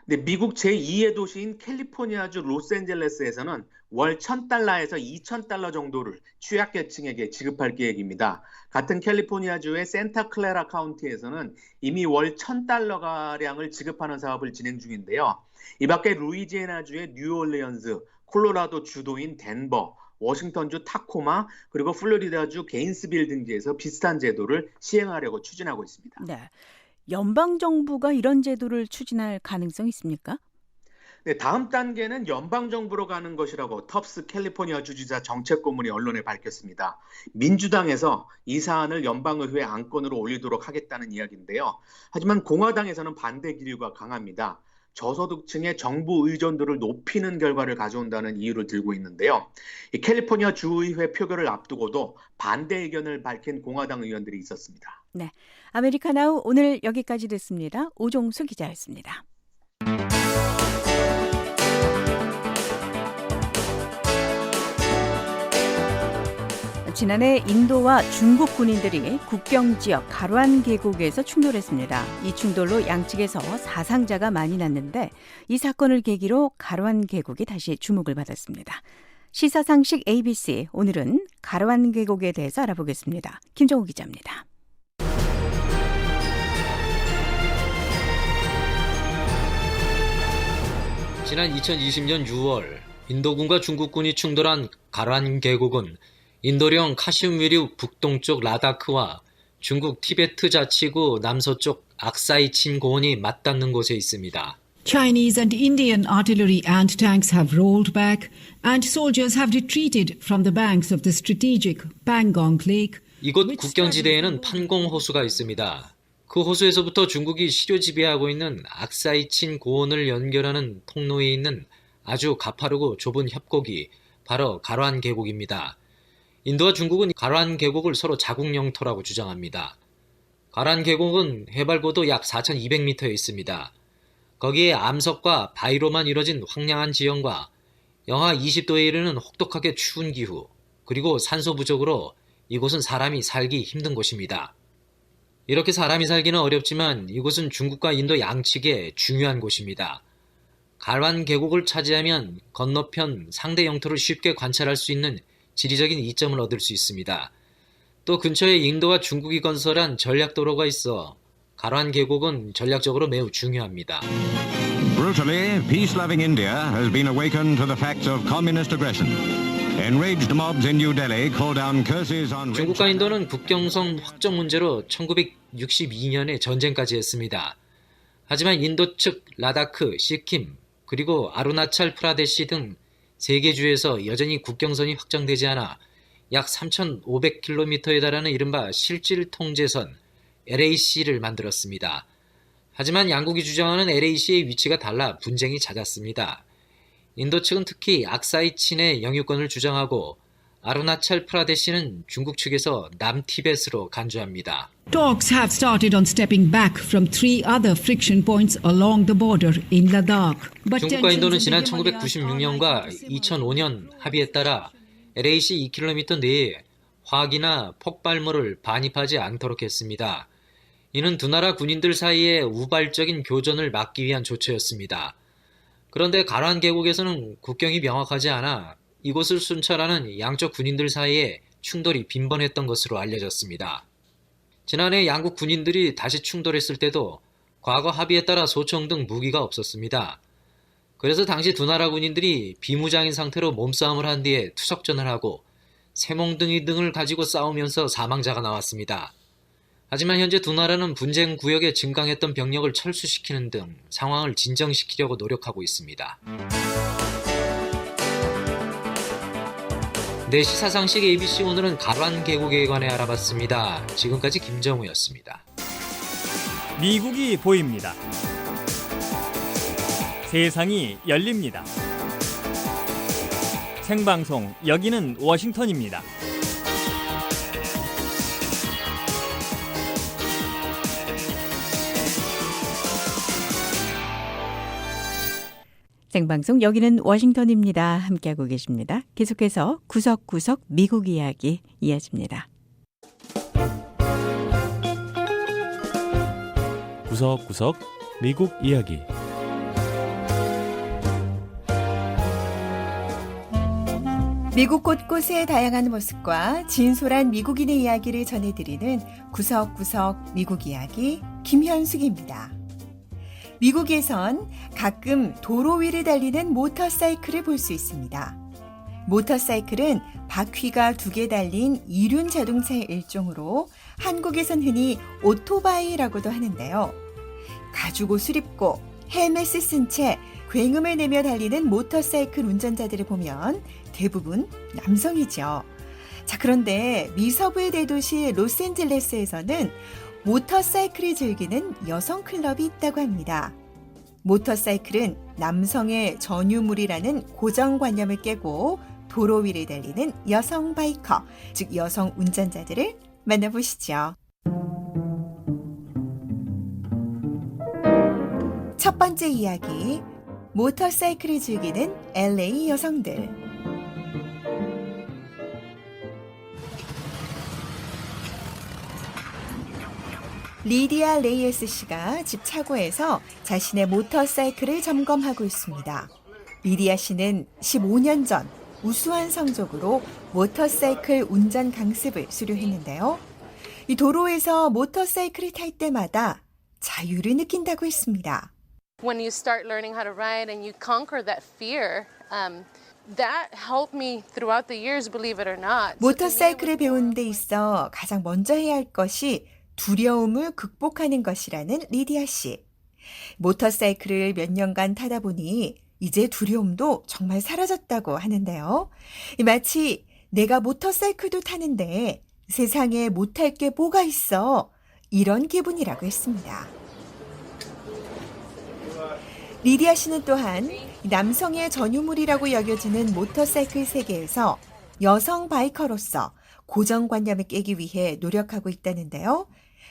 네, 미국 제2의 도시인 캘리포니아주 로스앤젤레스에서는 월 $1,000에서 $2,000 정도를 취약계층에게 지급할 계획입니다. 같은 캘리포니아주의 센타클레라 카운티에서는 이미 월 $1,000가량을 지급하는 사업을 진행 중인데요. 이 밖에 루이지애나주의 뉴올리언스, 콜로라도 주도인 덴버, 워싱턴주 타코마, 그리고 플로리다주 게인스빌 등지에서 비슷한 제도를 시행하려고 추진하고 있습니다. 네, 연방정부가 이런 제도를 추진할 가능성이 있습니까? 네, 다음 단계는 연방정부로 가는 것이라고 텁스 캘리포니아 주지사 정책고문이 언론에 밝혔습니다. 민주당에서 이 사안을 연방의회 안건으로 올리도록 하겠다는 이야기인데요. 하지만 공화당에서는 반대 기류가 강합니다. 저소득층의 정부 의존도를 높이는 결과를 가져온다는 이유를 들고 있는데요. 이 캘리포니아 주의회 표결을 앞두고도 반대 의견을 밝힌 공화당 의원들이 있었습니다. 네, 아메리카나우 오늘 여기까지 됐습니다. 오종수 기자였습니다. 지난해 인도와 중국 군인들이 국경 지역 가르완 계곡에서 충돌했습니다. 이 충돌로 양측에서 사상자가 많이 났는데 이 사건을 계기로 가르완 계곡이 다시 주목을 받았습니다. 시사상식 ABC, 오늘은 가르완 계곡에 대해서 알아보겠습니다. 김정우 기자입니다. 지난 2020년 6월 인도군과 중국군이 충돌한 가르완 계곡은 인도령 카슈미르 북동쪽 라다크와 중국 티베트 자치구 남서쪽 악사이친 고원이 맞닿는 곳에 있습니다. Chinese and Indian artillery and tanks have rolled back and soldiers have retreated from the banks of the strategic Pangong Lake. 이곳 국경지대에는 판공 호수가 있습니다. 그 호수에서부터 중국이 시료 지배하고 있는 악사이친 고원을 연결하는 통로에 있는 아주 가파르고 좁은 협곡이 바로 가르완 계곡입니다. 인도와 중국은 가르완 계곡을 서로 자국 영토라고 주장합니다. 가르완 계곡은 해발고도 약 4,200m에 있습니다. 거기에 암석과 바위로만 이뤄진 황량한 지형과 영하 20도에 이르는 혹독하게 추운 기후, 그리고 산소 부족으로 이곳은 사람이 살기 힘든 곳입니다. 이렇게 사람이 살기는 어렵지만 이곳은 중국과 인도 양측의 중요한 곳입니다. 가르완 계곡을 차지하면 건너편 상대 영토를 쉽게 관찰할 수 있는 지리적인 이점을 얻을 수 있습니다. 또 근처에 인도와 중국이 건설한 전략도로가 있어 가르완 계곡은 전략적으로 매우 중요합니다. Brutally, peace-loving India has been awakened to the facts of communist aggression. Enraged mobs in New Delhi call down curses on 중국과 인도는 국경선 확정 문제로 1962년에 전쟁까지 했습니다. 하지만 인도 측 라다크, 시킴, 그리고 아루나찰 프라데시 등 3개 주에서 여전히 국경선이 확정되지 않아 약 3,500km에 달하는 이른바 실질 통제선 LAC를 만들었습니다. 하지만 양국이 주장하는 LAC의 위치가 달라 분쟁이 잦았습니다. 인도 측은 특히 악사이친의 영유권을 주장하고 아루나찰 프라데시는 중국 측에서 남티벳으로 간주합니다. Talks have started on stepping back from 3 other friction points along the border in Ladakh. 중국과 인도는 지난 1996년과 2005년 합의에 따라 LAC 2km 내에 화기나 폭발물을 반입하지 않도록 했습니다. 이는 두 나라 군인들 사이의 우발적인 교전을 막기 위한 조처였습니다. 그런데 가란 계곡에서는 국경이 명확하지 않아 이곳을 순찰하는 양쪽 군인들 사이에 충돌이 빈번했던 것으로 알려졌습니다. 지난해 양국 군인들이 다시 충돌했을 때도 과거 합의에 따라 소총 등 무기가 없었습니다. 그래서 당시 두 나라 군인들이 비무장인 상태로 몸싸움을 한 뒤에 투석전을 하고 쇠몽둥이 등을 가지고 싸우면서 사망자가 나왔습니다. 하지만 현재 두 나라는 분쟁 구역에 증강했던 병력을 철수시키는 등 상황을 진정시키려고 노력하고 있습니다. 네, 시사상식 ABC 오늘은 가란 계곡에 관해 알아봤습니다. 지금까지 김정우였습니다. 미국이 보입니다. 세상이 열립니다. 생방송 여기는 워싱턴입니다. 생방송 여기는 워싱턴입니다. 함께하고 계십니다. 계속해서 구석구석 미국 이야기 이어집니다. 구석구석 미국 이야기. 미국 곳곳의 다양한 모습과 진솔한 미국인의 이야기를 전해드리는 구석구석 미국 이야기 김현숙입니다. 미국에선 가끔 도로 위를 달리는 모터사이클을 볼 수 있습니다. 모터사이클은 바퀴가 2개 달린 이륜 자동차의 일종으로 한국에선 흔히 오토바이라고도 하는데요. 가죽 옷을 입고 헬멧을 쓴 채 굉음을 내며 달리는 모터사이클 운전자들을 보면 대부분 남성이죠. 자, 그런데 미서부의 대도시 로스앤젤레스에서는 모터사이클을 즐기는 여성 클럽이 있다고 합니다. 모터사이클은 남성의 전유물이라는 고정관념을 깨고 도로 위를 달리는 여성 바이커, 즉 여성 운전자들을 만나보시죠. 첫 번째 이야기, 모터사이클을 즐기는 LA 여성들. 리디아 레이에스 씨가 집 차고에서 자신의 모터사이클을 점검하고 있습니다. 리디아 씨는 15년 전 우수한 성적으로 모터사이클 운전 강습을 수료했는데요. 이 도로에서 모터사이클을 탈 때마다 자유를 느낀다고 했습니다. When you start learning how to ride and you conquer that fear, that helped me throughout the years, believe it or not. 모터사이클을 배우는 데 있어 가장 먼저 해야 할 것이 두려움을 극복하는 것이라는 리디아 씨. 모터사이클을 몇 년간 타다 보니 이제 두려움도 정말 사라졌다고 하는데요. 마치 내가 모터사이클도 타는데 세상에 못할 게 뭐가 있어, 이런 기분이라고 했습니다. 리디아 씨는 또한 남성의 전유물이라고 여겨지는 모터사이클 세계에서 여성 바이커로서 고정관념을 깨기 위해 노력하고 있다는데요.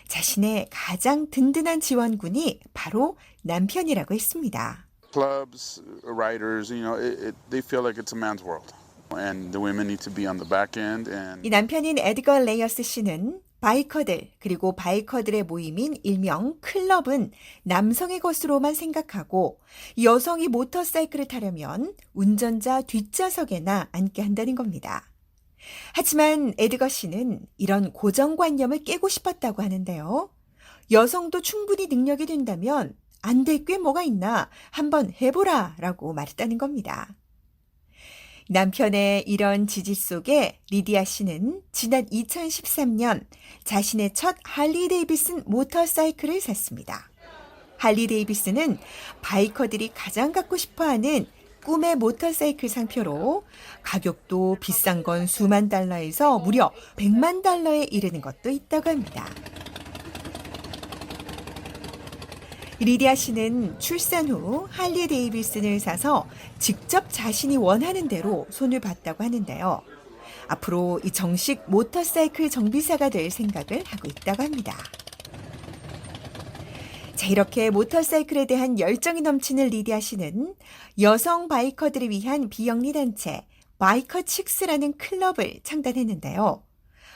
자신의 가장 든든한 지원군이 바로 남편이라고 했습니다. Clubs, riders, they feel like it's a man's world, and the women need to be on the back end. 이 남편인 에드거 레이어스 씨는 바이커들, 그리고 바이커들의 모임인 일명 클럽은 남성의 것으로만 생각하고 여성이 모터사이클을 타려면 운전자 뒷좌석에나 앉게 한다는 겁니다. 하지만 에드거 씨는 이런 고정관념을 깨고 싶었다고 하는데요. 여성도 충분히 능력이 된다면 안 될 게 뭐가 있나, 한번 해보라 라고 말했다는 겁니다. 남편의 이런 지지 속에 리디아 씨는 지난 2013년 자신의 첫 할리 데이비슨 모터사이클을 샀습니다. 할리 데이비슨은 바이커들이 가장 갖고 싶어하는 꿈의 모터사이클 상표로 가격도 비싼 건 수만 달러에서 무려 100만 달러에 이르는 것도 있다고 합니다. 리디아 씨는 출산 후 할리 데이비슨을 사서 직접 자신이 원하는 대로 손을 봤다고 하는데요. 앞으로 이 정식 모터사이클 정비사가 될 생각을 하고 있다고 합니다. 자, 이렇게 모터사이클에 대한 열정이 넘치는 리디아 씨는 여성 바이커들을 위한 비영리 단체 바이커 칙스라는 클럽을 창단했는데요.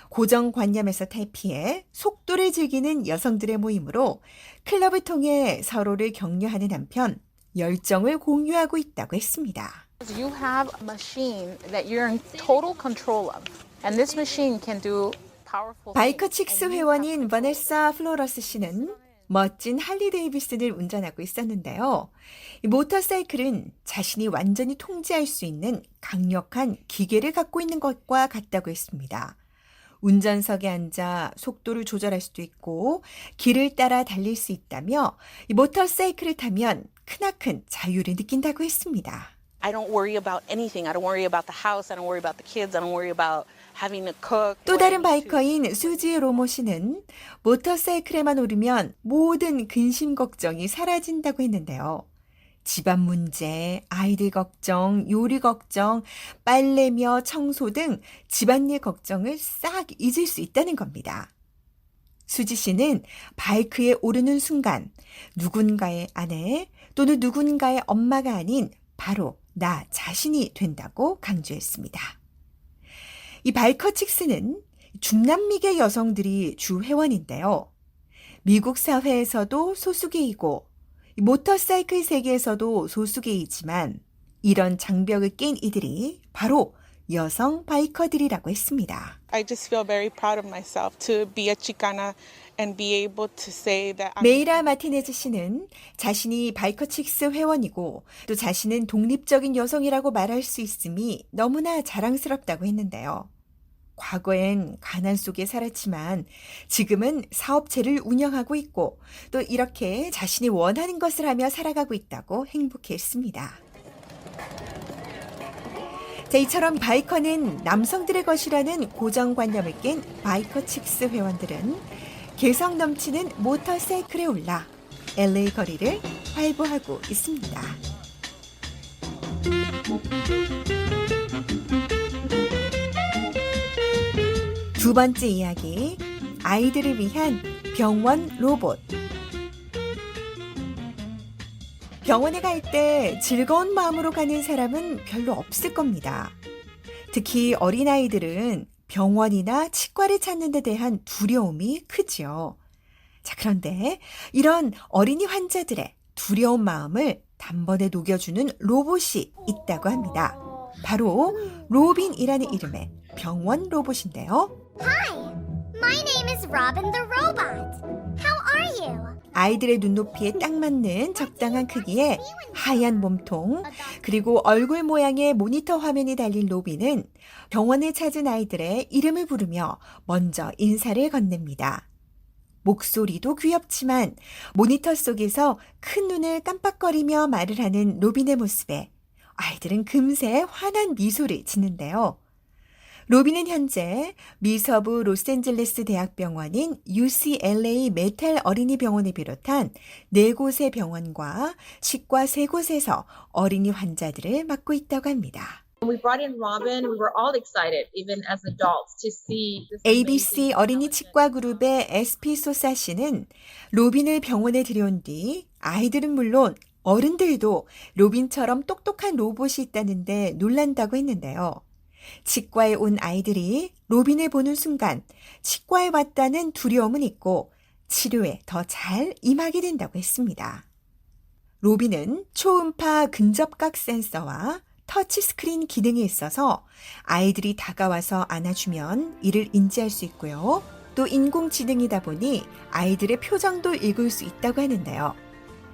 고정관념에서 탈피해 속도를 즐기는 여성들의 모임으로 클럽을 통해 서로를 격려하는 한편 열정을 공유하고 있다고 했습니다. You have a machine that you're in total control of. And this machine can do powerful 바이커 칙스 회원인 버네사 플로러스 씨는 멋진 할리 데이비슨을 운전하고 있었는데요. 이 모터사이클은 자신이 완전히 통제할 수 있는 강력한 기계를 갖고 있는 것과 같다고 했습니다. 운전석에 앉아 속도를 조절할 수도 있고 길을 따라 달릴 수 있다며 이 모터사이클을 타면 크나큰 자유를 느낀다고 했습니다. I don't worry about anything. I don't worry about the house. I don't worry about the kids. I don't worry about having to cook. 또 다른 바이커인 수지 로모 씨는 모터사이클에만 오르면 모든 근심 걱정이 사라진다고 했는데요. 집안 문제, 아이들 걱정, 요리 걱정, 빨래며 청소 등 집안일 걱정을 싹 잊을 수 있다는 겁니다. 수지 씨는 바이크에 오르는 순간 누군가의 아내 또는 누군가의 엄마가 아닌 바로 나 자신이 된다고 강조했습니다. 이 바이커 칙스는 중남미계 여성들이 주 회원인데요. 미국 사회에서도 소수계이고 모터사이클 세계에서도 소수계이지만 이런 장벽을 깬 이들이 바로 여성 바이커들이라고 했습니다. I just feel very proud of myself to be a Chicana and be able to say that I'm... 메이라 마티네즈 씨는 자신이 바이커 칙스 회원이고 또 자신은 독립적인 여성이라고 말할 수 있음이 너무나 자랑스럽다고 했는데요. 과거엔 가난 속에 살았지만 지금은 사업체를 운영하고 있고 또 이렇게 자신이 원하는 것을 하며 살아가고 있다고 행복해했습니다. 자, 이처럼 바이커는 남성들의 것이라는 고정관념을 깬 바이커 칙스 회원들은 개성 넘치는 모터사이클에 올라 LA 거리를 활보하고 있습니다. 두 번째 이야기, 아이들을 위한 병원 로봇. 병원에 갈 때 즐거운 마음으로 가는 사람은 별로 없을 겁니다. 특히 어린아이들은 병원이나 치과를 찾는 데 대한 두려움이 크지요. 자, 그런데 이런 어린이 환자들의 두려운 마음을 단번에 녹여주는 로봇이 있다고 합니다. 바로 로빈이라는 이름의 병원 로봇인데요. Hi, my name is Robin the Robot. How are you? 아이들의 눈높이에 딱 맞는 적당한 크기의 하얀 몸통, 그리고 얼굴 모양의 모니터 화면이 달린 로빈은 병원을 찾은 아이들의 이름을 부르며 먼저 인사를 건넵니다. 목소리도 귀엽지만 모니터 속에서 큰 눈을 깜빡거리며 말을 하는 로빈의 모습에 아이들은 금세 환한 미소를 짓는데요. 로빈은 현재 미서부 로스앤젤레스 대학병원인 UCLA 메탈 어린이병원을 비롯한 4곳의 병원과 치과 3곳에서 어린이 환자들을 맡고 있다고 합니다. When we brought in Robin, we were all excited, even as adults, to see this ABC 어린이 치과 그룹의 SP 소사 씨는 로빈을 병원에 들여온 뒤 아이들은 물론 어른들도 로빈처럼 똑똑한 로봇이 있다는데 놀란다고 했는데요. 치과에 온 아이들이 로빈을 보는 순간 치과에 왔다는 두려움은 있고 치료에 더 잘 임하게 된다고 했습니다. 로빈은 초음파 근접각 센서와 터치스크린 기능이 있어서 아이들이 다가와서 안아주면 이를 인지할 수 있고요. 또 인공지능이다 보니 아이들의 표정도 읽을 수 있다고 하는데요.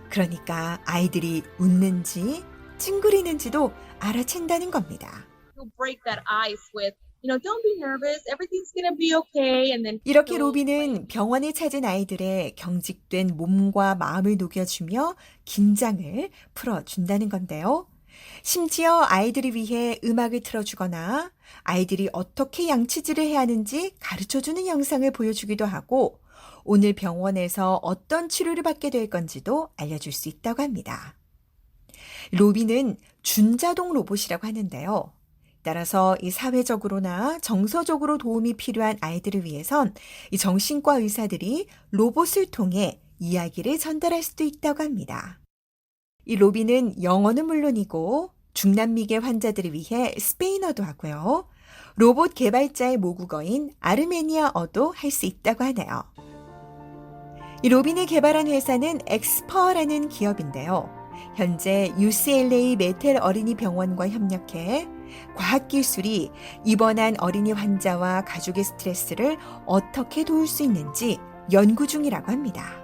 그러니까 아이들이 웃는지 찡그리는지도 알아챈다는 겁니다. break that ice with, don't be nervous, everything's gonna be okay, and then 이렇게 로빈은 병원에 찾은 아이들의 경직된 몸과 마음을 녹여주며 긴장을 풀어준다는 건데요. 심지어 아이들을 위해 음악을 틀어주거나 아이들이 어떻게 양치질을 해야 하는지 가르쳐주는 영상을 보여주기도 하고 오늘 병원에서 어떤 치료를 받게 될 건지도 알려줄 수 있다고 합니다. 로빈은 준자동 로봇이라고 하는데요. 따라서 이 사회적으로나 정서적으로 도움이 필요한 아이들을 위해선 이 정신과 의사들이 로봇을 통해 이야기를 전달할 수도 있다고 합니다. 이 로빈은 영어는 물론이고 중남미계 환자들을 위해 스페인어도 하고요. 로봇 개발자의 모국어인 아르메니아어도 할 수 있다고 하네요. 이 로빈이 개발한 회사는 엑스퍼라는 기업인데요. 현재 UCLA 메텔 어린이 병원과 협력해 과학기술이 입원한 어린이 환자와 가족의 스트레스를 어떻게 도울 수 있는지 연구 중이라고 합니다.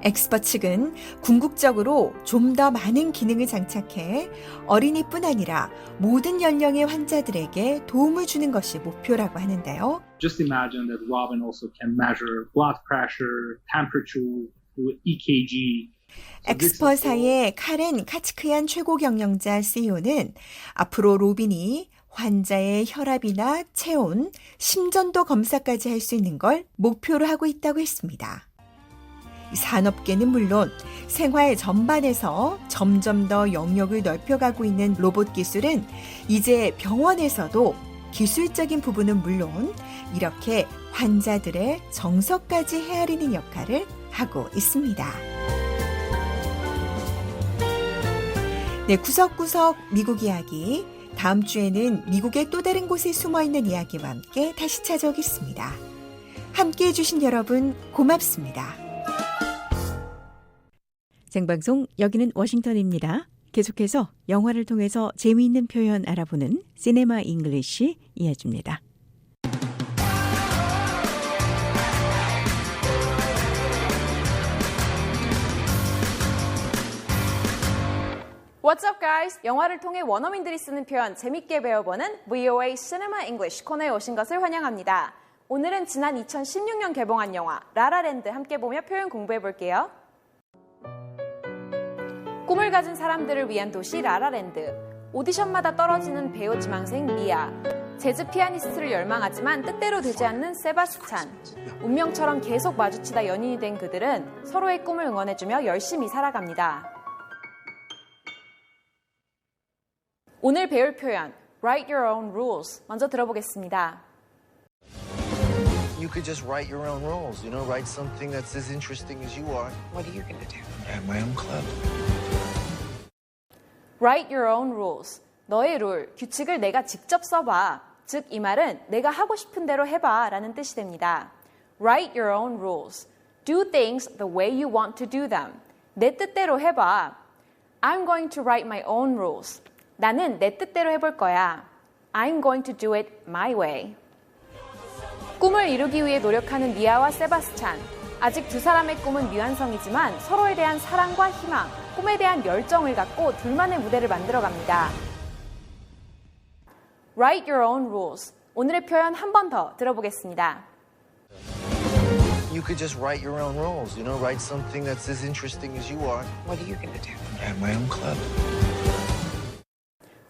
엑스퍼 측은 궁극적으로 좀 더 많은 기능을 장착해 어린이뿐 아니라 모든 연령의 환자들에게 도움을 주는 것이 목표라고 하는데요. Just imagine that Robin also can measure blood pressure, temperature, EKG. 엑스퍼사의 카렌 카츠크얀 최고 경영자 CEO는 앞으로 로빈이 환자의 혈압이나 체온, 심전도 검사까지 할 수 있는 걸 목표로 하고 있다고 했습니다. 산업계는 물론 생활 전반에서 점점 더 영역을 넓혀가고 있는 로봇 기술은 이제 병원에서도 기술적인 부분은 물론 이렇게 환자들의 정서까지 헤아리는 역할을 하고 있습니다. 네, 구석구석 미국 이야기. 다음 주에는 미국의 또 다른 곳에 숨어있는 이야기와 함께 다시 찾아오겠습니다. 함께해 주신 여러분 고맙습니다. 생방송 여기는 워싱턴입니다. 계속해서 영화를 통해서 재미있는 표현 알아보는 시네마 잉글리시 이어집니다. What's up, guys? 영화를 통해 원어민들이 쓰는 표현 재밌게 배워보는 VOA Cinema English 코너에 오신 것을 환영합니다. 오늘은 지난 2016년 개봉한 영화 라라랜드 함께 보며 표현 공부해볼게요. 꿈을 가진 사람들을 위한 도시 라라랜드. 오디션마다 떨어지는 배우 지망생 미아. 재즈 피아니스트를 열망하지만 뜻대로 되지 않는 세바스찬. 운명처럼 계속 마주치다 연인이 된 그들은 서로의 꿈을 응원해주며 열심히 살아갑니다. 오늘 배울 표현 Write your own rules 먼저 들어보겠습니다. You could just write your own rules, you know, write something that's as interesting as you are. What are you going to do? I have my own club. Write your own rules. 너의 룰, 규칙을 내가 직접 써봐. 즉, 이 말은 내가 하고 싶은 대로 해봐 라는 뜻이 됩니다. Write your own rules. Do things the way you want to do them. 내 뜻대로 해봐. I'm going to write my own rules. 나는 내 뜻대로 해볼 거야. I'm going to do it my way. 꿈을 이루기 위해 노력하는 미아와 세바스찬. 아직 두 사람의 꿈은 미완성이지만 서로에 대한 사랑과 희망, 꿈에 대한 열정을 갖고 둘만의 무대를 만들어갑니다. Write your own rules. 오늘의 표현 한 번 더 들어보겠습니다. You could just write your own rules, you know, write something that's as interesting as you are. What are you going to do? I have my own club.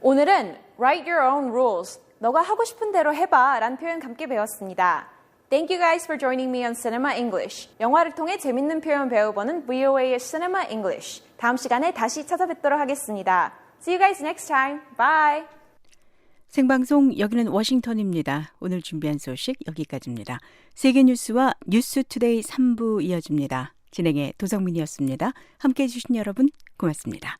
오늘은 Write your own rules. 너가 하고 싶은 대로 해봐 라는 표현 함께 배웠습니다. Thank you guys for joining me on Cinema English. 영화를 통해 재밌는 표현 배워보는 VOA의 Cinema English. 다음 시간에 다시 찾아뵙도록 하겠습니다. See you guys next time. Bye. 생방송 여기는 워싱턴입니다. 오늘 준비한 소식 여기까지입니다. 세계 뉴스와 뉴스투데이 3부 이어집니다. 진행의 도성민이었습니다. 함께해 주신 여러분 고맙습니다.